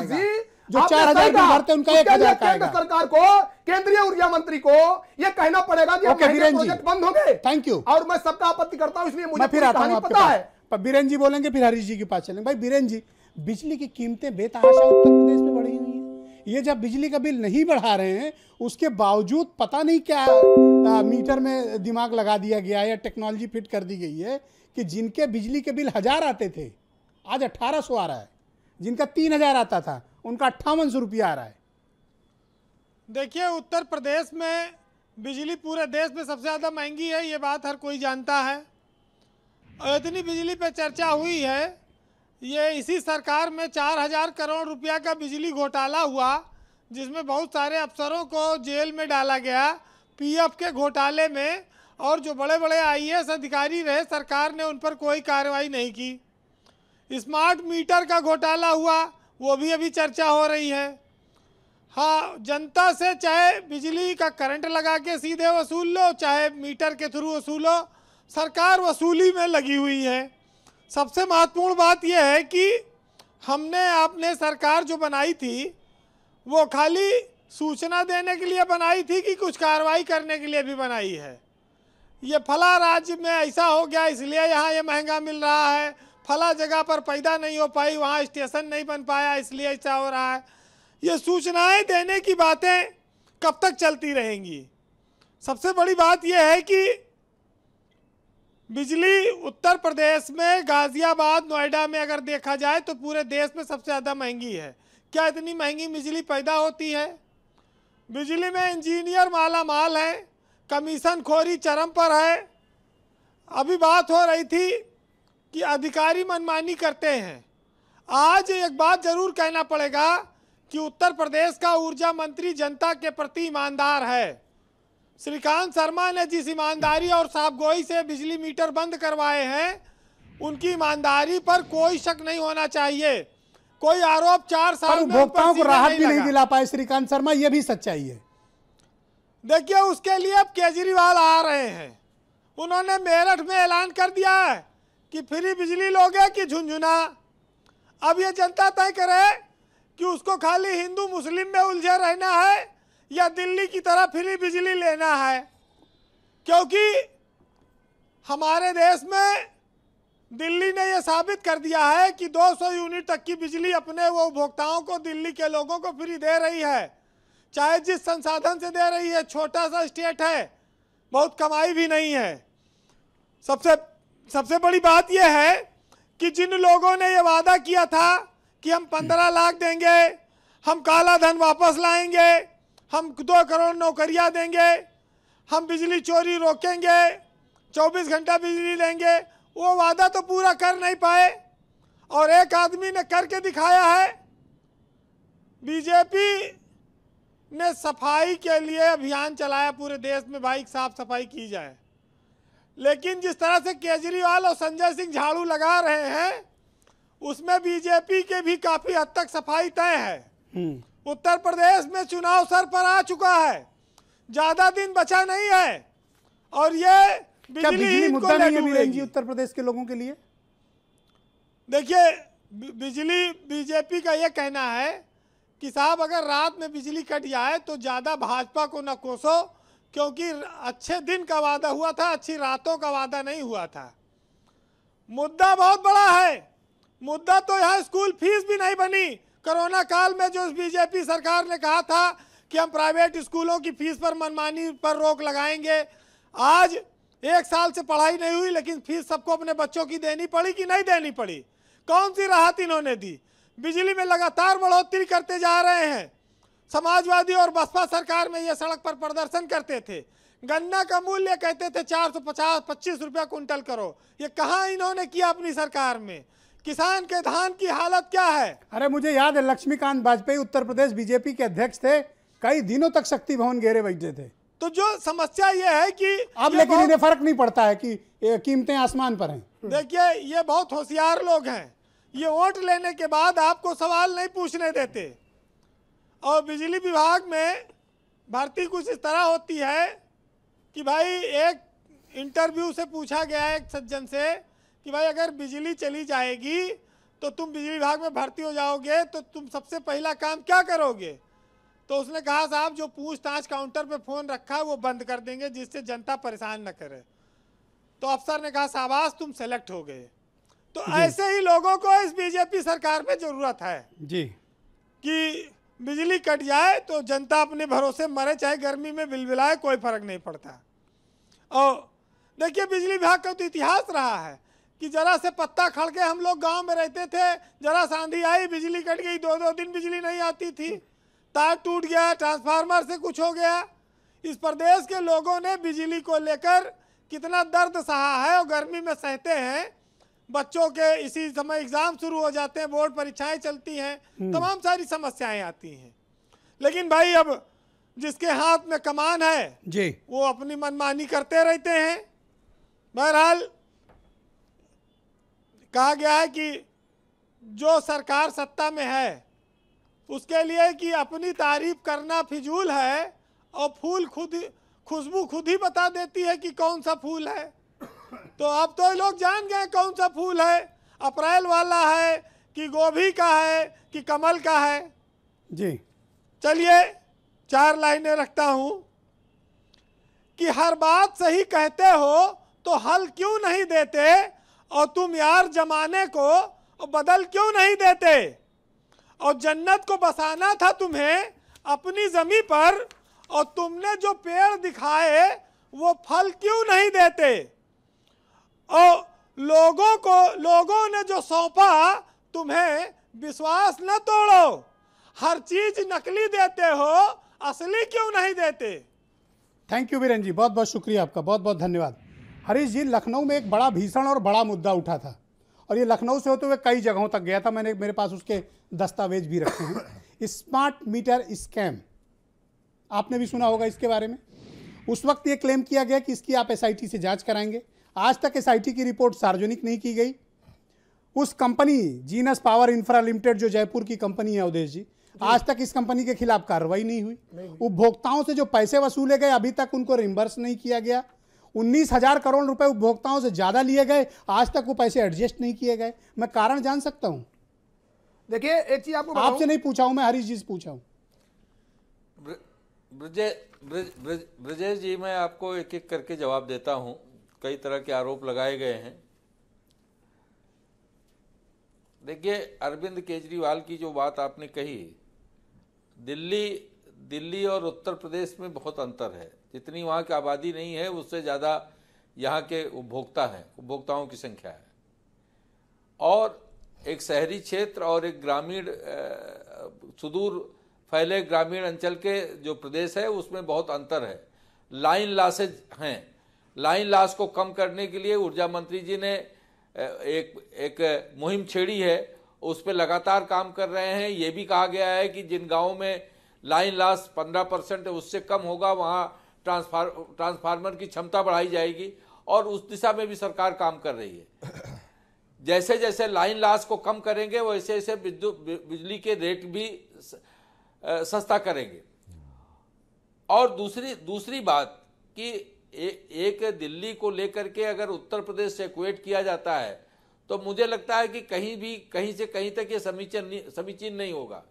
[SPEAKER 2] जो 4,000 बिल भरते हैं उनका 1,000 का आएगा।
[SPEAKER 7] सरकार को, केंद्रीय ऊर्जा मंत्री को यह कहना पड़ेगा कि प्रोजेक्ट बंद हो गए।
[SPEAKER 2] Thank you.
[SPEAKER 7] और मैं सबका आपत्ति करता हूं, इसलिए मुझे
[SPEAKER 2] फिर आता हूं
[SPEAKER 7] पता है।
[SPEAKER 2] बीरेन जी बोलेंगे, फिर हरीश जी के पास चलेंगे। भाई बीरेन जी, बिजली की कीमतें बेतहाशा उत्तर प्रदेश में बढ़ी हुई है। ये जब बिजली का बिल नहीं बढ़ा रहे हैं, उसके बावजूद पता नहीं क्या मीटर में दिमाग लगा दिया गया है या टेक्नोलॉजी फिट कर दी गई है कि जिनके बिजली के बिल 1000 आते थे आज 1800 आ रहा है, जिनका 3000 आता था उनका 5800 रुपया आ रहा है।
[SPEAKER 14] देखिए, उत्तर प्रदेश में बिजली पूरे देश में सबसे ज़्यादा महंगी है, ये बात हर कोई जानता है। और इतनी बिजली पे चर्चा हुई है, ये इसी सरकार में 4000 करोड़ रुपया का बिजली घोटाला हुआ, जिसमें बहुत सारे अफसरों को जेल में डाला गया पीएफ के घोटाले में। और जो बड़े बड़े आईएएस अधिकारी रहे, सरकार ने उन पर कोई कार्रवाई नहीं की। स्मार्ट मीटर का घोटाला हुआ, वो भी अभी चर्चा हो रही है। हाँ, जनता से चाहे बिजली का करंट लगा के सीधे वसूल लो, चाहे मीटर के थ्रू वसूलो, सरकार वसूली में लगी हुई है। सबसे महत्वपूर्ण बात यह है कि हमने आपने सरकार जो बनाई थी वो खाली सूचना देने के लिए बनाई थी कि कुछ कार्रवाई करने के लिए भी बनाई है। ये फला राज्य में ऐसा हो गया इसलिए यहाँ ये महंगा मिल रहा है, फला जगह पर पैदा नहीं हो पाई, वहाँ स्टेशन नहीं बन पाया इसलिए ऐसा हो रहा है। ये सूचनाएं देने की बातें कब तक चलती रहेंगी? सबसे बड़ी बात यह है कि बिजली उत्तर प्रदेश में गाजियाबाद, नोएडा में अगर देखा जाए तो पूरे देश में सबसे ज़्यादा महंगी है। क्या इतनी महंगी बिजली पैदा होती है? बिजली में इंजीनियर माला माल है, कमीशन खोरी चरम पर है। अभी बात हो रही थी कि अधिकारी मनमानी करते हैं। आज एक बात जरूर कहना पड़ेगा कि उत्तर प्रदेश का ऊर्जा मंत्री जनता के प्रति ईमानदार है। श्रीकांत शर्मा ने जिस ईमानदारी और साफगोई से बिजली मीटर बंद करवाए हैं, उनकी ईमानदारी पर कोई शक नहीं होना चाहिए। कोई आरोप 4 साल में
[SPEAKER 2] उपभोक्ताओं को राहत भी नहीं दिला पाए श्रीकांत शर्मा, यह भी सच्चाई है।
[SPEAKER 14] देखिए, उसके लिए अब केजरीवाल आ रहे हैं। उन्होंने मेरठ में ऐलान कर दिया है कि फ्री बिजली लोगे कि झुंझुना। अब ये जनता तय करे कि उसको खाली हिंदू मुस्लिम में उलझे रहना है या दिल्ली की तरह फ्री बिजली लेना है। क्योंकि हमारे देश में दिल्ली ने यह साबित कर दिया है कि 200 यूनिट तक की बिजली अपने वो उपभोक्ताओं को, दिल्ली के लोगों को फ्री दे रही है, चाहे जिस संसाधन से दे रही है। छोटा सा स्टेट है, बहुत कमाई भी नहीं है। सबसे बड़ी बात यह है कि जिन लोगों ने यह वादा किया था कि हम 15 लाख देंगे, हम काला धन वापस लाएंगे, हम 2 करोड़ नौकरियां देंगे, हम बिजली चोरी रोकेंगे, 24 घंटा बिजली देंगे, वो वादा तो पूरा कर नहीं पाए। और एक आदमी ने करके दिखाया है। बीजेपी ने सफाई के लिए अभियान चलाया पूरे देश में, भाई साफ सफाई की जाए, लेकिन जिस तरह से केजरीवाल और संजय सिंह झाड़ू लगा रहे हैं उसमें बीजेपी के भी काफी हद तक सफाई तय है। उत्तर प्रदेश में चुनाव सर पर आ चुका है, ज्यादा दिन बचा नहीं है, और ये
[SPEAKER 2] बिजली मुद्दा नहीं है वीरेन जी उत्तर प्रदेश के लोगों के लिए?
[SPEAKER 14] देखिए, बिजली, बीजेपी का ये कहना है कि साहब अगर रात में बिजली कट जाए तो ज़्यादा भाजपा को न कोसो, क्योंकि अच्छे दिन का वादा हुआ था, अच्छी रातों का वादा नहीं हुआ था। मुद्दा बहुत बड़ा है। मुद्दा तो यहाँ स्कूल फीस भी नहीं बनी। कोरोना काल में जो बीजेपी सरकार ने कहा था कि हम प्राइवेट स्कूलों की फीस पर मनमानी पर रोक लगाएंगे, आज 1 साल से पढ़ाई नहीं हुई, लेकिन फीस सबको अपने बच्चों की देनी पड़ी कि नहीं देनी पड़ी? कौन सी राहत इन्होंने दी? बिजली में लगातार बढ़ोतरी करते जा रहे हैं। समाजवादी और बसपा सरकार में ये सड़क पर प्रदर्शन करते थे। गन्ना का मूल्य कहते थे 450-25 रुपया कुंटल करो। ये कहाँ इन्होंने किया अपनी सरकार में? किसान के धान की हालत क्या है?
[SPEAKER 2] अरे मुझे याद है लक्ष्मीकांत वाजपेयी उत्तर प्रदेश बीजेपी के अध्यक्ष थे, कई दिनों तक शक्ति भवन घेरे बैठे थे।
[SPEAKER 14] तो जो समस्या ये है कि
[SPEAKER 2] अब लेकिन इन्हें फर्क नहीं पड़ता है कि कीमतें आसमान पर हैं।
[SPEAKER 14] देखिए, ये बहुत होशियार लोग हैं। ये वोट लेने के बाद आपको सवाल नहीं पूछने देते। और बिजली विभाग में भर्ती कुछ इस तरह होती है कि भाई, एक इंटरव्यू से पूछा गया एक सज्जन से कि भाई अगर बिजली चली जाएगी तो तुम बिजली विभाग में भर्ती हो जाओगे तो तुम सबसे पहला काम क्या करोगे? तो उसने कहा साहब जो पूछताछ काउंटर पे फ़ोन रखा है वो बंद कर देंगे, जिससे जनता परेशान न करे। तो अफसर ने कहा शाबाश तुम सेलेक्ट हो गए। तो ऐसे ही लोगों को इस बीजेपी सरकार में जरूरत है
[SPEAKER 2] जी, कि
[SPEAKER 14] बिजली कट जाए तो जनता अपने भरोसे मरे, चाहे गर्मी में बिलबिलाए, कोई फर्क नहीं पड़ता। और देखिए, बिजली विभाग का तो इतिहास रहा है कि जरा से पत्ता खड़ के हम लोग गांव में रहते थे, जरा आंधी आई बिजली कट गई, 2-2 दिन बिजली नहीं आती थी, तार टूट गया, ट्रांसफार्मर से कुछ हो गया। इस प्रदेश के लोगों ने बिजली को लेकर कितना दर्द सहा है और गर्मी में सहते हैं। बच्चों के इसी समय एग्जाम शुरू हो जाते हैं, बोर्ड परीक्षाएं चलती हैं, तमाम सारी समस्याएं आती हैं। लेकिन भाई अब जिसके हाथ में कमान है
[SPEAKER 2] जी,
[SPEAKER 14] वो अपनी मनमानी करते रहते हैं। बहरहाल कहा गया है कि जो सरकार सत्ता में है उसके लिए कि अपनी तारीफ करना फिजूल है, और फूल खुशबू खुद ही बता देती है कि कौन सा फूल है। तो अब तो लोग जान गए कौन सा फूल है, अप्रैल वाला है कि गोभी का है कि कमल का है
[SPEAKER 2] जी।
[SPEAKER 14] चलिए 4 लाइनें रखता हूं कि हर बात सही कहते हो तो हल क्यों नहीं देते, और तुम यार जमाने को बदल क्यों नहीं देते, और जन्नत को बसाना था तुम्हें अपनी जमीन पर, और तुमने जो पेड़ दिखाए वो फल क्यों नहीं देते, और लोगों ने जो सौंपा तुम्हें विश्वास न तोड़ो, हर चीज नकली देते हो असली क्यों नहीं देते।
[SPEAKER 2] थैंक यू वीरेन जी, बहुत बहुत शुक्रिया आपका, बहुत बहुत धन्यवाद। हरीश जी, लखनऊ में एक बड़ा भीषण और बड़ा मुद्दा उठा था, और ये लखनऊ से होते हुए कई जगहों तक गया था। मेरे पास उसके दस्तावेज भी रखे हैं। स्मार्ट मीटर स्कैम, आपने भी सुना होगा इसके बारे में। उस वक्त ये क्लेम किया गया कि इसकी आप एसआईटी से जांच कराएंगे। आज तक एसआईटी की रिपोर्ट सार्वजनिक नहीं की गई। उस company genus power infra limited, जो जयपुर की कंपनी है अवधेश जी, आज तक इस कंपनी के खिलाफ कार्रवाई नहीं हुई। उपभोक्ताओं से जो पैसे वसूले गए अभी तक उनको रिम्बर्स नहीं किया गया। 19,000 करोड़ रुपए उपभोक्ताओं से ज्यादा लिए गए, आज तक वो पैसे एडजस्ट नहीं किए गए। मैं कारण जान सकता हूं?
[SPEAKER 7] देखिए, एक चीज आपको
[SPEAKER 2] आपसे नहीं पूछा हूं, मैं हरीश जी से पूछा हूं।
[SPEAKER 9] ब्रजेश जी, मैं आपको एक एक करके जवाब देता हूं। कई तरह के आरोप लगाए गए हैं। देखिए, अरविंद केजरीवाल की जो बात आपने कही, दिल्ली और उत्तर प्रदेश में बहुत अंतर है। जितनी वहाँ की आबादी नहीं है उससे ज़्यादा यहाँ के उपभोक्ता हैं, उपभोक्ताओं की संख्या है। और एक शहरी क्षेत्र और एक ग्रामीण सुदूर फैले ग्रामीण अंचल के जो प्रदेश है उसमें बहुत अंतर है। लाइन लॉसेज हैं। लाइन लॉस को कम करने के लिए ऊर्जा मंत्री जी ने एक मुहिम छेड़ी है, उस पर लगातार काम कर रहे हैं। ये भी कहा गया है कि जिन गाँवों में लाइन लॉस 15% उससे कम होगा वहाँ ट्रांसफार्मर की क्षमता बढ़ाई जाएगी और उस दिशा में भी सरकार काम कर रही है। जैसे जैसे लाइन लॉस को कम करेंगे वैसे वैसे बिजली के रेट भी सस्ता करेंगे। और दूसरी बात कि एक दिल्ली को लेकर के अगर उत्तर प्रदेश से इक्वेट किया जाता है तो मुझे लगता है कि कहीं से कहीं तक ये समीचीन नहीं होगा।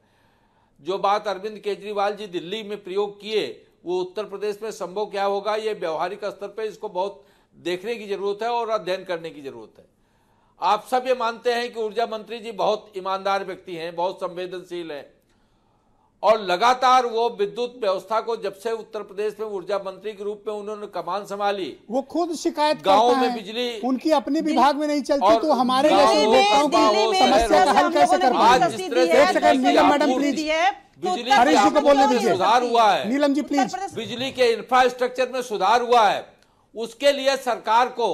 [SPEAKER 9] जो बात अरविंद केजरीवाल जी दिल्ली में प्रयोग किए वो उत्तर प्रदेश में संभव क्या होगा, ये व्यवहारिक स्तर पे इसको बहुत देखने की जरूरत है और अध्ययन करने की जरूरत है। आप सब ये मानते हैं कि ऊर्जा मंत्री जी बहुत ईमानदार व्यक्ति हैं, बहुत संवेदनशील हैं और लगातार वो विद्युत व्यवस्था को जब से उत्तर प्रदेश में ऊर्जा मंत्री के रूप में उन्होंने कमान संभाली,
[SPEAKER 2] वो खुद शिकायत
[SPEAKER 9] गाँव
[SPEAKER 2] करता
[SPEAKER 9] में
[SPEAKER 2] है,
[SPEAKER 9] बिजली
[SPEAKER 2] उनकी अपने विभाग में नहीं चलती तो हमारे समस्या का हल कैसे कर पाएंगे? मैडम प्लीज हरीश जी को बोलने दीजिए।
[SPEAKER 9] सुधार हुआ है
[SPEAKER 2] नीलम जी प्लीज।
[SPEAKER 9] बिजली के इंफ्रास्ट्रक्चर में सुधार हुआ है, उसके लिए सरकार को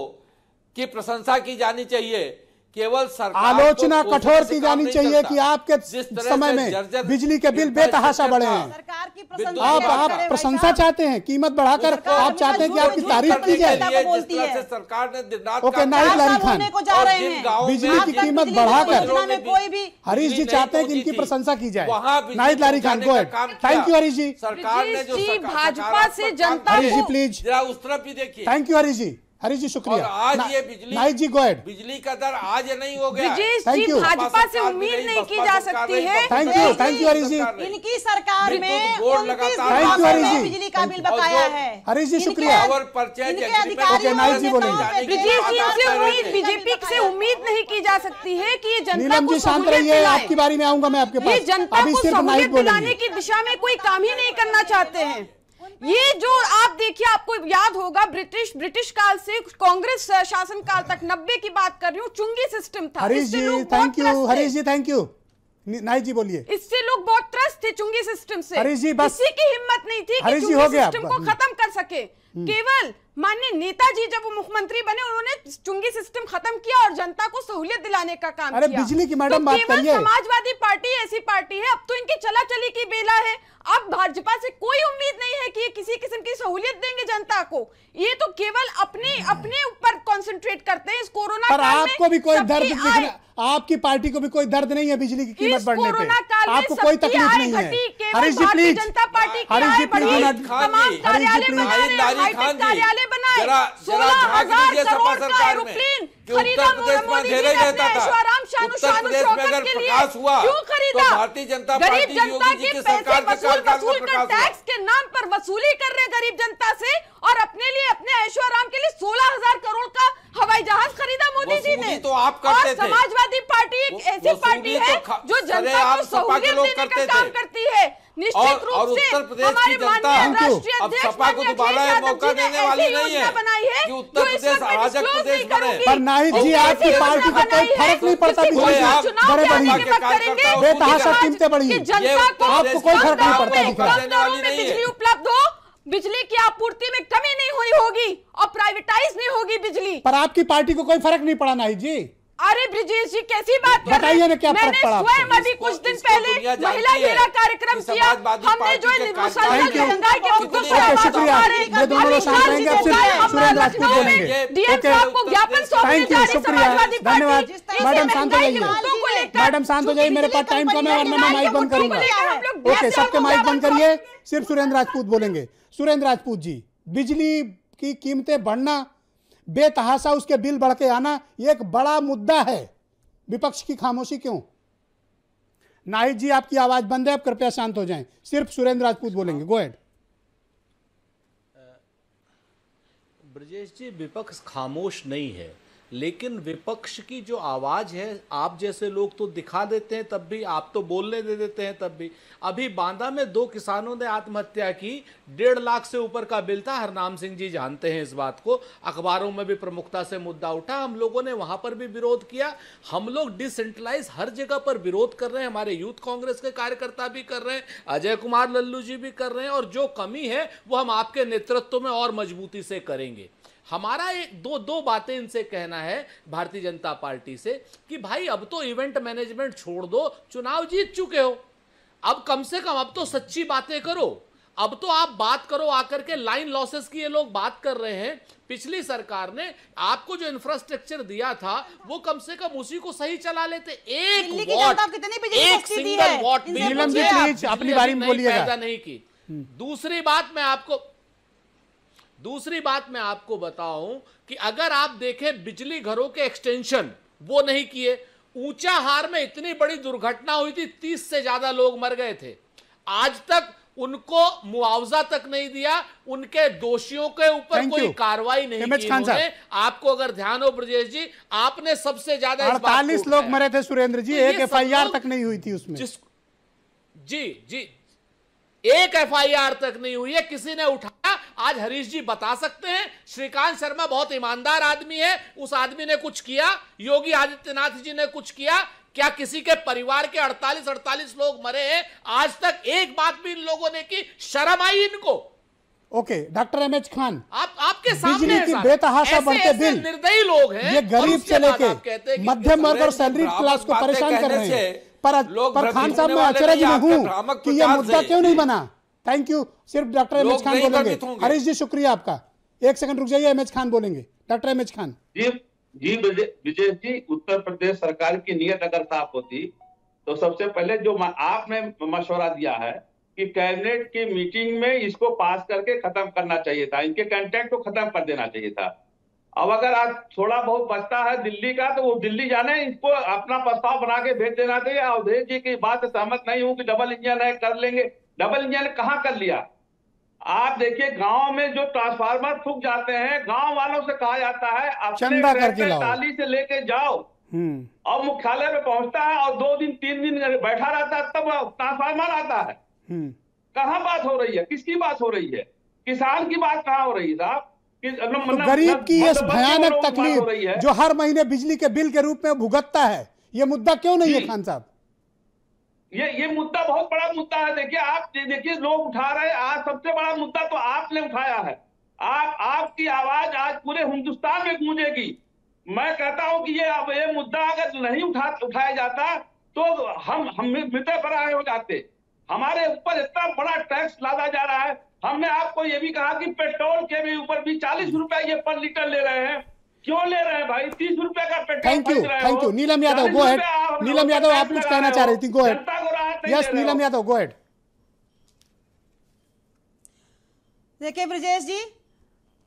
[SPEAKER 9] की प्रशंसा की जानी चाहिए। केवल सरकार
[SPEAKER 2] आलोचना कठोर की जानी चाहिए कि आपके समय में बिजली के बिल बेतहाशा बढ़े हैं। आप प्रशंसा चाहते हैं, कीमत बढ़ाकर आप चाहते हैं कि आपकी तारीफ की जाए।
[SPEAKER 9] सरकार ने
[SPEAKER 2] ओके, नाहिद लारी खान, बिजली की कीमत बढ़ाकर हरीश जी चाहते हैं कि इनकी प्रशंसा की जाए। Nahid Lari Khan, go ahead. Thank you Harish ji.
[SPEAKER 9] सरकार ने जो
[SPEAKER 10] भाजपा से जनता
[SPEAKER 2] हरीश जी प्लीज,
[SPEAKER 9] जरा उस तरफ भी देखिए।
[SPEAKER 2] थैंक यू हरीश जी। हरीश जी शुक्रिया।
[SPEAKER 9] और आज ये बिजली,
[SPEAKER 2] नाहिद जी गो अहेड।
[SPEAKER 9] बिजली का दर आज नहीं हो गया।
[SPEAKER 10] ब्रिजेश जी, भाजपा से उम्मीद नहीं की जा सकती है।
[SPEAKER 2] थैंक यू हरीश जी।
[SPEAKER 13] इनकी सरकार में
[SPEAKER 2] थैंक यू हरीश जी।
[SPEAKER 13] बिजली का बिल बकाया है।
[SPEAKER 2] हरीश जी शुक्रिया। ओके, नाहिद जी बोलेंगे।
[SPEAKER 10] ब्रिजेश जी से उम्मीद, बीजेपी से उम्मीद नहीं की जा सकती है कि ये जनता
[SPEAKER 2] नीलम
[SPEAKER 10] को
[SPEAKER 2] जी शांत रहिए, आपकी बारी में आऊंगा मैं आपके
[SPEAKER 10] ये
[SPEAKER 2] पास।
[SPEAKER 10] जनता
[SPEAKER 2] अभी
[SPEAKER 10] को
[SPEAKER 2] सिर्फ नाहिद
[SPEAKER 10] सहूलियत दिलाने
[SPEAKER 2] बोलेंगे।
[SPEAKER 10] की दिशा में कोई काम ही नहीं करना चाहते हैं। ये जो आप देखिए, आपको याद होगा ब्रिटिश काल से कांग्रेस शासन काल तक 90 की बात कर रही हूँ, चुंगी सिस्टम था।
[SPEAKER 2] Harish ji thank you. Harish ji thank you. Nahid ji बोलिए।
[SPEAKER 10] इससे लोग बहुत त्रस्त थे चुंगी सिस्टम से।
[SPEAKER 2] हरीश जी बस,
[SPEAKER 10] किसी की हिम्मत नहीं थी कि
[SPEAKER 2] हरीश जी हो
[SPEAKER 10] चुंगी
[SPEAKER 2] गया
[SPEAKER 10] सिस्टम को खत्म कर सके। केवल माननीय नेताजी जब वो मुख्यमंत्री बने उन्होंने चुंगी सिस्टम खत्म किया और जनता को सहूलियत दिलाने का काम
[SPEAKER 2] अरे
[SPEAKER 10] किया।
[SPEAKER 2] बिजली की मैडम बात करिए।
[SPEAKER 10] समाजवादी पार्टी ऐसी पार्टी है, अब तो इनकी चला चली की बेला है। अब भाजपा से कोई उम्मीद नहीं है कि ये किसी किस्म की सहूलियत देंगे जनता को। ये तो केवल अपने ऊपर कंसंट्रेट करते हैं। इस कोरोना
[SPEAKER 2] पर
[SPEAKER 10] काल में
[SPEAKER 2] आपको भी कोई दर्द
[SPEAKER 10] सबकी
[SPEAKER 2] दिखना, आपकी पार्टी को भी कोई दर्द नहीं है बिजली की कीमत बढ़ने पे? आपको कोई तकलीफ नहीं है? Harish ji please.
[SPEAKER 10] Janata party की
[SPEAKER 2] हरीश जी प्लीज।
[SPEAKER 10] तमाम कार्यालय बनाए, हाईटेक कार्यालय बनाए, 16,000 करोड़ का एरोप्लेन खरीदा मोदी जी ने अपने ऐशोआराम शान शौकत के लिए। क्यों खरीदा?
[SPEAKER 9] भारतीय जनता पार्टी
[SPEAKER 10] गरीब जनता
[SPEAKER 9] योगी जी
[SPEAKER 10] के
[SPEAKER 9] की
[SPEAKER 10] पैसे
[SPEAKER 9] सरकार
[SPEAKER 10] वसूल कर टैक्स के नाम पर वसूली कर रहे गरीब जनता से और अपने लिए, अपने ऐशोआराम के लिए 16,000 करोड़ का हवाई जहाज खरीदा मोदी जी ने।
[SPEAKER 9] तो आप करते
[SPEAKER 10] और समाजवादी पार्टी एक ऐसी पार्टी है जो जनता को सहूलियत देने का काम करती है। निश्चित रूप से हमारे माननीय राष्ट्रीय अध्यक्ष
[SPEAKER 9] मौका देने वाली नहीं है
[SPEAKER 10] बनाई है
[SPEAKER 9] कि उत्तर प्रदेश अराजक प्रदेश बने।
[SPEAKER 2] पर नाहिद जी आपकी पार्टी को कोई फर्क नहीं पड़ता बेतहाशा कीमतें बढ़ी, आपको कोई फर्क नहीं पड़ता दिख रहा।
[SPEAKER 10] बिजली उपलब्ध हो, बिजली की आपूर्ति में कमी नहीं हुई होगी और प्राइवेटाइज नहीं होगी बिजली।
[SPEAKER 2] पर आपकी पार्टी को कोई फर्क नहीं पड़ा नाहिद जी।
[SPEAKER 10] अरे ब्रिजेश जी कैसी बात कर रहे हैं?
[SPEAKER 2] बताइए ना क्या फर्क पड़ा?
[SPEAKER 10] मैंने स्वयं अभी कुछ दिन पहले महिला घेरा कार्यक्रम किया। हमने जो महंगाई के मुद्दों पर आवाज उठा रहे हैं,
[SPEAKER 2] सुरेंद्र राजपूत बोलेंगे।
[SPEAKER 10] डीएम साहब को ज्ञापन सौंपने जा रही समाजवादी पार्टी।
[SPEAKER 2] धन्यवाद। मैडम शांत हो जाइए, मैडम शांत हो जाइए, मेरे पास टाइम कम है वरना मैं माइक बंद करूंगा। ओके, सबके माइक बंद करिए, सिर्फ सुरेंद्र राजपूत बोलेंगे। सुरेंद्र राजपूत जी, बिजली की कीमतें बढ़ना, बेतहाशा उसके बिल बढ़ के आना, ये एक बड़ा मुद्दा है। विपक्ष की खामोशी क्यों? नाहिद जी आपकी आवाज बंद है, आप कृपया शांत हो जाएं। सिर्फ सुरेंद्र राजपूत बोलेंगे। Go ahead.
[SPEAKER 11] ब्रजेश जी, विपक्ष खामोश नहीं है, लेकिन विपक्ष की जो आवाज है, आप जैसे लोग तो दिखा देते हैं तब भी, आप तो बोलने दे देते हैं तब भी। अभी बांदा में 2 किसानों ने आत्महत्या की, 1.5 लाख से ऊपर का बिल था, हरनाम सिंह जी जानते हैं इस बात को, अखबारों में भी प्रमुखता से मुद्दा उठा, हम लोगों ने वहां पर भी विरोध किया। हम लोग डिसेंट्रलाइज हर जगह पर विरोध कर रहे हैं, हमारे यूथ कांग्रेस के कार्यकर्ता भी कर रहे हैं, अजय कुमार लल्लू जी भी कर रहे हैं, और जो कमी है वो हम आपके नेतृत्व में और मजबूती से करेंगे। हमारा एक दो बातें इनसे कहना है भारतीय जनता पार्टी से कि भाई अब तो इवेंट मैनेजमेंट छोड़ दो, चुनाव जीत चुके हो, अब कम से कम अब तो सच्ची बातें करो। अब तो आप बात करो आकर के, लाइन लॉसेस की ये लोग बात कर रहे हैं। पिछली सरकार ने आपको जो इंफ्रास्ट्रक्चर दिया था वो कम से कम उसी को सही चला लेते। एक सिंगल वॉट भी
[SPEAKER 2] अपनी बारी में
[SPEAKER 11] पैदा नहीं की। दूसरी बात मैं आपको बताऊं कि अगर आप देखें बिजली घरों के एक्सटेंशन वो नहीं किए। ऊंचाहार में इतनी बड़ी दुर्घटना हुई थी, 30 से ज्यादा लोग मर गए थे, आज तक उनको मुआवजा तक नहीं दिया, उनके दोषियों के ऊपर कोई कार्रवाई नहीं की उन्होंने। आपको अगर ध्यान हो ब्रजेश जी, आपने सबसे ज्यादा
[SPEAKER 2] 48 लोग मरे थे सुरेंद्र जी, एक FIR तक नहीं हुई थी उसमें।
[SPEAKER 11] जी एक FIR तक नहीं हुई है, किसी ने उठाया। आज हरीश जी बता सकते हैं, श्रीकांत शर्मा बहुत ईमानदार आदमी है, उस आदमी ने कुछ किया, योगी आदित्यनाथ जी ने कुछ किया क्या? किसी के परिवार के 48 लोग मरे हैं, आज तक एक बात भी इन लोगों ने की? शर्म आई इनको?
[SPEAKER 2] ओके, डॉक्टर MH खान,
[SPEAKER 11] आपके सामने
[SPEAKER 2] बिजली की बेतहाशा बढ़ते बिल,
[SPEAKER 11] निर्दयी लोग हैं,
[SPEAKER 2] ये गरीब से लेके मध्यम वर्ग और सैलरी क्लास को परेशान कर रहे हैं। पर खान साहब मैं अचरज में हूं कि ये मुद्दा क्यों नहीं बना। Thank you. सिर्फ डॉक्टर MH खान बोलेंगे। हरीश जी शुक्रिया आपका, 1 सेकंड रुक जाइए, MH खान बोलेंगे। Doctor MH Khan.
[SPEAKER 12] जी विजय जी, उत्तर प्रदेश सरकार की नीयत अगर साफ होती तो सबसे पहले जो आपने मशवरा दिया है कि कैबिनेट की मीटिंग में इसको पास करके खत्म करना चाहिए था, इनके कॉन्ट्रैक्ट को खत्म कर देना चाहिए था। अब अगर आज थोड़ा बहुत बचता है दिल्ली का, तो वो दिल्ली जाने, इसको अपना प्रस्ताव बना के भेज देना चाहिए। अवधेश जी की बात से सहमत नहीं हूं कि डबल इंजन है, कर लेंगे। डबल इंजन कहां कर लिया? आप देखिए गांव में जो ट्रांसफार्मर फूक जाते हैं, गांव वालों से कहा जाता है अपने टाली से लेके जाओ, और मुख्यालय में पहुंचता है और 2 दिन 3 दिन बैठा रहता है, तब ट्रांसफार्मर आता है। कहां बात हो रही है? किसकी बात हो रही है? किसान की बात कहां हो रही है साहब?
[SPEAKER 2] तो गरीब की ये भयानक तकलीफ जो हर महीने बिजली के बिल के रूप में भुगतता है, ये मुद्दा क्यों नहीं है खान साहब?
[SPEAKER 12] ये मुद्दा बहुत बड़ा मुद्दा है। देखिए आप देखिए लोग उठा रहे हैं, आज सबसे बड़ा मुद्दा तो आपने उठाया है। आपकी आवाज आज पूरे हिंदुस्तान में गूंजेगी। मैं कहता हूं कि ये मुद्दा अगर नहीं उठाया जाता तो हम मित्र पराये हो जाते। हमारे ऊपर इतना बड़ा टैक्स लादा जा रहा है। हमने आपको ये भी कहा कि पेट्रोल के भी ऊपर भी 40 रुपए ये पर लीटर ले रहे हैं। क्यों ले रहे हैं भाई? 30 रुपए का पेट्रोल।
[SPEAKER 2] Thank you. Neelam Yadav go head. Neelam Yadav आप कुछ कहना चाह रही थी, go head. Yes Neelam Yadav go head.
[SPEAKER 13] देखिए ब्रजेश जी,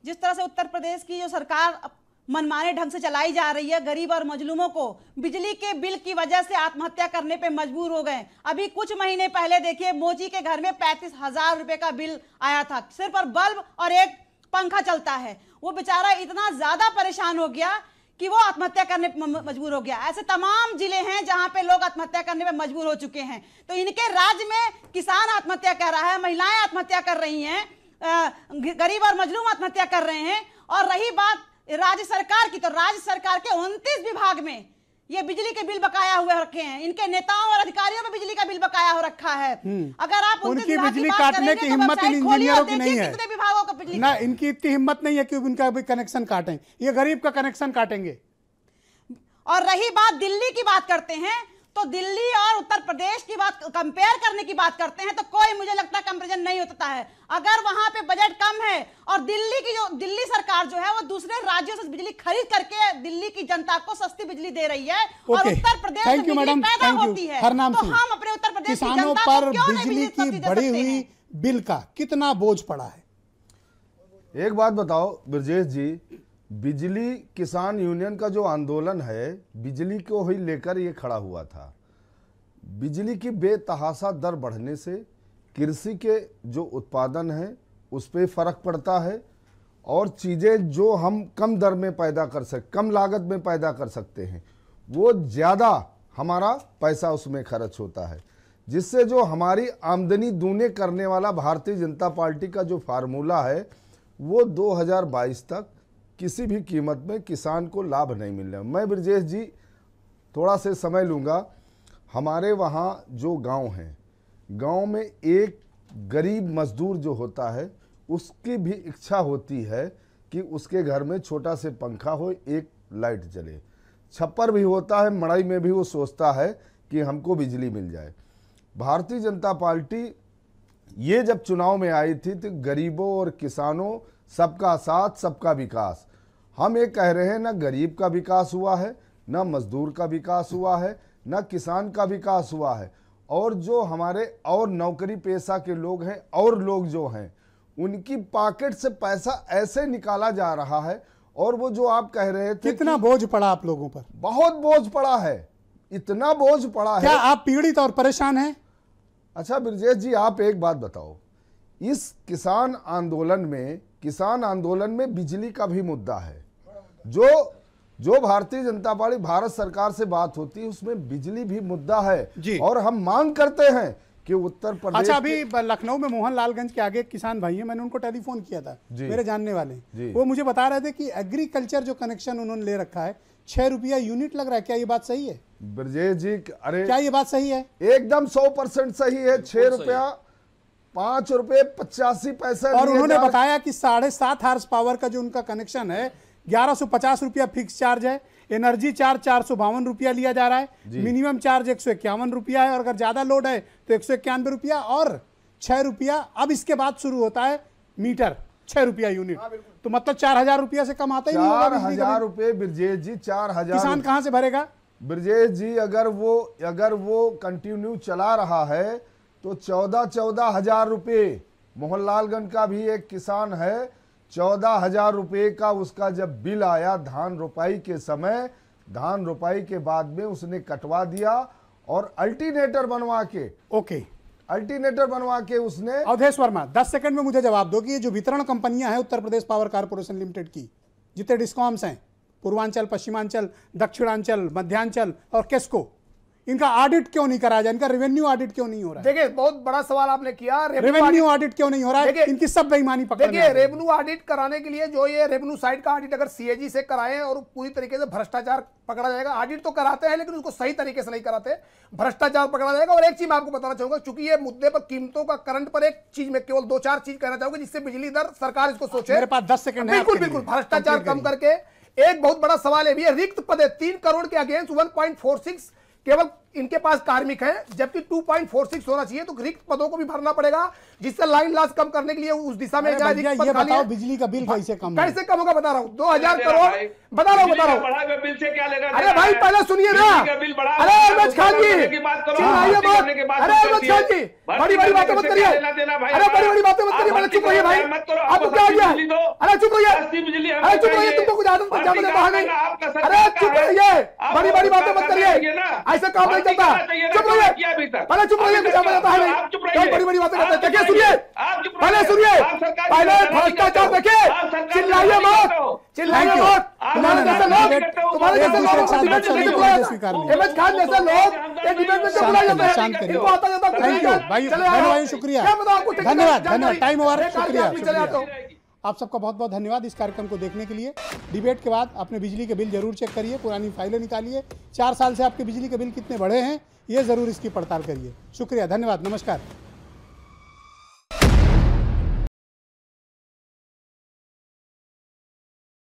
[SPEAKER 13] जिस तरह से उत्तर प्रदेश की जो सरकार मनमाने ढंग से चलाई जा रही है, गरीब और मजलूमों को बिजली के बिल की वजह से आत्महत्या करने पे मजबूर हो गए। अभी कुछ महीने पहले देखिए मोची के घर में 35,000 रुपए का बिल आया था, सिर्फ और बल्ब और एक पंखा चलता है। वो बेचारा इतना ज्यादा परेशान हो गया कि वो आत्महत्या करने पे मजबूर हो गया। ऐसे तमाम जिले हैं जहां पे लोग आत्महत्या करने पे मजबूर हो चुके हैं। तो इनके राज्य में किसान आत्महत्या कर रहा है, महिलाएं आत्महत्या कर रही हैं, गरीब और मजलूम आत्महत्या कर रहे हैं। और रही बात राज्य सरकार की, तो राज्य सरकार के 29 विभाग में ये बिजली के बिल बकाया हुए रखे हैं। इनके नेताओं और अधिकारियों में बिजली का बिल बकाया हो रखा है। अगर आप
[SPEAKER 2] उनकी बिजली काटने की हिम्मत इन इंजीनियरों की नहीं है ना, इनकी इतनी हिम्मत नहीं है कि उनका भी कनेक्शन काटें। ये गरीब का कनेक्शन काटेंगे।
[SPEAKER 13] और रही बात दिल्ली की, बात करते हैं तो दिल्ली और उत्तर प्रदेश की बात कंपेयर करने की बात करते हैं तो कोई मुझे लगता है कंपैरिजन नहीं होता है। अगर वहां पे बजट कम है और दिल्ली सरकार जो है वो दूसरे राज्यों से बिजली खरीद करके दिल्ली की जनता को सस्ती बिजली दे रही है और उत्तर प्रदेश में बिजली पैदा होती है, तो हम अपने उत्तर प्रदेश की जनता को क्यों नहीं बिजली
[SPEAKER 2] की बढ़ी हुई बिल का कितना बोझ पड़ा है?
[SPEAKER 8] एक बात बताओ ब्रजेश जी, बिजली किसान यूनियन का जो आंदोलन है बिजली को ही लेकर ये खड़ा हुआ था। बिजली की बेतहाशा दर बढ़ने से कृषि के जो उत्पादन है उस पर फर्क पड़ता है और चीज़ें जो हम कम दर में पैदा कर सकते, कम लागत में पैदा कर सकते हैं, वो ज़्यादा हमारा पैसा उसमें खर्च होता है, जिससे जो हमारी आमदनी दूने करने वाला भारतीय जनता पार्टी का जो फार्मूला है वो 2022 तक किसी भी कीमत में किसान को लाभ नहीं मिल रहा। मैं ब्रजेश जी थोड़ा से समय लूँगा। हमारे वहाँ जो गांव हैं, गांव में एक गरीब मजदूर जो होता है उसकी भी इच्छा होती है कि उसके घर में छोटा से पंखा हो, एक लाइट जले, छप्पर भी होता है, मड़ई में भी वो सोचता है कि हमको बिजली मिल जाए। भारतीय जनता पार्टी ये जब चुनाव में आई थी तो गरीबों और किसानों, सबका साथ सबका विकास, हम ये कह रहे हैं ना गरीब का विकास हुआ है, ना मजदूर का विकास हुआ है, ना किसान का विकास हुआ है। और जो हमारे और नौकरी पेशा के लोग हैं और लोग जो हैं उनकी पॉकेट से पैसा ऐसे निकाला जा रहा है। और वो जो आप कह रहे थे
[SPEAKER 2] कितना बोझ पड़ा आप लोगों पर?
[SPEAKER 8] बहुत बोझ पड़ा है, इतना बोझ पड़ा है।
[SPEAKER 2] क्या आप पीड़ित और परेशान हैं?
[SPEAKER 8] अच्छा ब्रजेश जी, आप एक बात बताओ, इस किसान आंदोलन में बिजली का भी मुद्दा है। जो भारतीय जनता पार्टी भारत सरकार से बात होती है उसमें बिजली भी मुद्दा है। और हम मांग करते हैं कि उत्तर प्रदेश।
[SPEAKER 2] अच्छा, अभी लखनऊ में मोहनलालगंज के आगे एक किसान भाई है, मैंने उनको टेलीफोन किया था, मेरे जानने वाले, वो मुझे बता रहे थे कि एग्रीकल्चर जो कनेक्शन उन्होंने ले रखा है 6 रुपया यूनिट लग रहा है। क्या ये बात सही है
[SPEAKER 8] ब्रजेश जी? अरे
[SPEAKER 2] क्या ये बात सही है?
[SPEAKER 8] एकदम 100% सही है। 6 रुपया 5 रुपए 85 पैसे।
[SPEAKER 2] और उन्होंने बताया कि 7.5 हार्स पावर का जो उनका कनेक्शन है 1150 रुपया फिक्स चार्ज है, एनर्जी चार्ज 452 रुपया लिया जा रहा है, मिनिमम चार्ज 151 रुपया है, और अगर ज्यादा लोड है तो 191 रुपया, और 6 रुपया अब इसके बाद शुरू होता है मीटर, 6 रुपया यूनिट। तो मतलब 4000 रुपया से कम आता ही नहीं होगा।
[SPEAKER 8] 4000 रुपए ब्रजेश जी, 4000
[SPEAKER 2] किसान कहां से भरेगा
[SPEAKER 8] ब्रजेश जी? अगर वो कंटिन्यू चला रहा है तो 14,000 रुपये। मोहनलालगंज का भी एक किसान है, 14,000 रुपये का उसका जब बिल आया धान रोपाई के समय, धान रोपाई के बाद में उसने कटवा दिया और अल्टरनेटर बनवा के उसने।
[SPEAKER 2] अवधेश वर्मा, 10 सेकंड में मुझे जवाब दो कि ये जो वितरण कंपनियां हैं Uttar Pradesh power corporation limited की, जितने डिस्कॉम्स हैं, पूर्वांचल, पश्चिमांचल, दक्षिणांचल, मध्यांचल और केस्को, इनका ऑडिट क्यों नहीं कराया जाए? इनका रेवेन्यू ऑडिट क्यों नहीं हो रहा है?
[SPEAKER 7] देखिए, बहुत बड़ा सवाल आपने किया।
[SPEAKER 2] रेवेन्यू ऑडिट क्यों नहीं हो रहा है? इनकी सब बेईमानी पकड़।
[SPEAKER 7] देखिए, रेवेन्यू ऑडिट कराने के लिए जो ये रेवेन्यू साइड का ऑडिट अगर सीएजी से कराएं और पूरी तरीके से भ्रष्टाचार पकड़ा जाएगा। ऑडिट तो कराते हैं लेकिन उसको सही तरीके से नहीं कराते, भ्रष्टाचार पकड़ा जाएगा। और एक चीज मैं आपको बताना चाहूंगा, चूंकि ये मुद्दे पर कीमतों का करंट पर एक चीज में केवल 2-4 चीज कहना चाहूंगा जिससे बिजली दर सरकार इसको सोचे।
[SPEAKER 2] मेरे पास 10 सेकंड है।
[SPEAKER 7] बिल्कुल, भ्रष्टाचार कम करके। एक बहुत बड़ा सवाल है भी, रिक्त पद है 3 करोड़ के अगेंस्ट 1.46 केवल इनके पास कार्मिक हैं, जबकि 2.46 होना चाहिए। तो रिक्त पदों को भी भरना पड़ेगा, जिससे लाइन लॉस कम करने के लिए उस दिशा में जाए।
[SPEAKER 2] ये बताओ बिजली का बिल कैसे कम
[SPEAKER 7] होगा? बता रहा हूँ 2000 करोड़ बता रहा हूँ।
[SPEAKER 12] बिल से क्या लेना?
[SPEAKER 7] अरे भाई पहले सुनिए ना। अरे अहमद खान जी, अरे अहमद खान जी, बड़ी बड़ी बातें मत करिए। अरे बड़ी बड़ी बातें मत करिए, चुप रहिए भाई। अब क्या हो गया? अरे चुप रहिए, अरे चुप रहिए, तुमको कुछ आदत बच्चा मुझे बाहर नहीं। अरे चुप रहिए, बड़ी बड़ी बातें मत करिए, ऐसे काम नहीं चलता। चुप रहिए, पहले चुप रहिए, कुछ आता है नहीं। बड़ी बड़ी बातें करते हैं। सुनिए, पहले सुनिए, पहले भ्रष्टाचार देखिए, चिल्लाइए मत, चिल्लाइए मत। तुम्हारे जैसे लोग अहमद खान जैसे लोग एक डिबेट में क्यों बुलाए जाते हैं? इनको आता जाता
[SPEAKER 2] थैंक यू भाई, भाई शुक्रिया, धन्यवाद, टाइम ओवर, शुक्रिया। आप सबका बहुत बहुत धन्यवाद इस कार्यक्रम को देखने के लिए। डिबेट के बाद अपने बिजली के बिल जरूर चेक करिए, पुरानी फाइलें निकालिए, 4 साल से आपके बिजली के बिल कितने बढ़े हैं ये जरूर इसकी पड़ताल करिए। शुक्रिया, धन्यवाद, नमस्कार।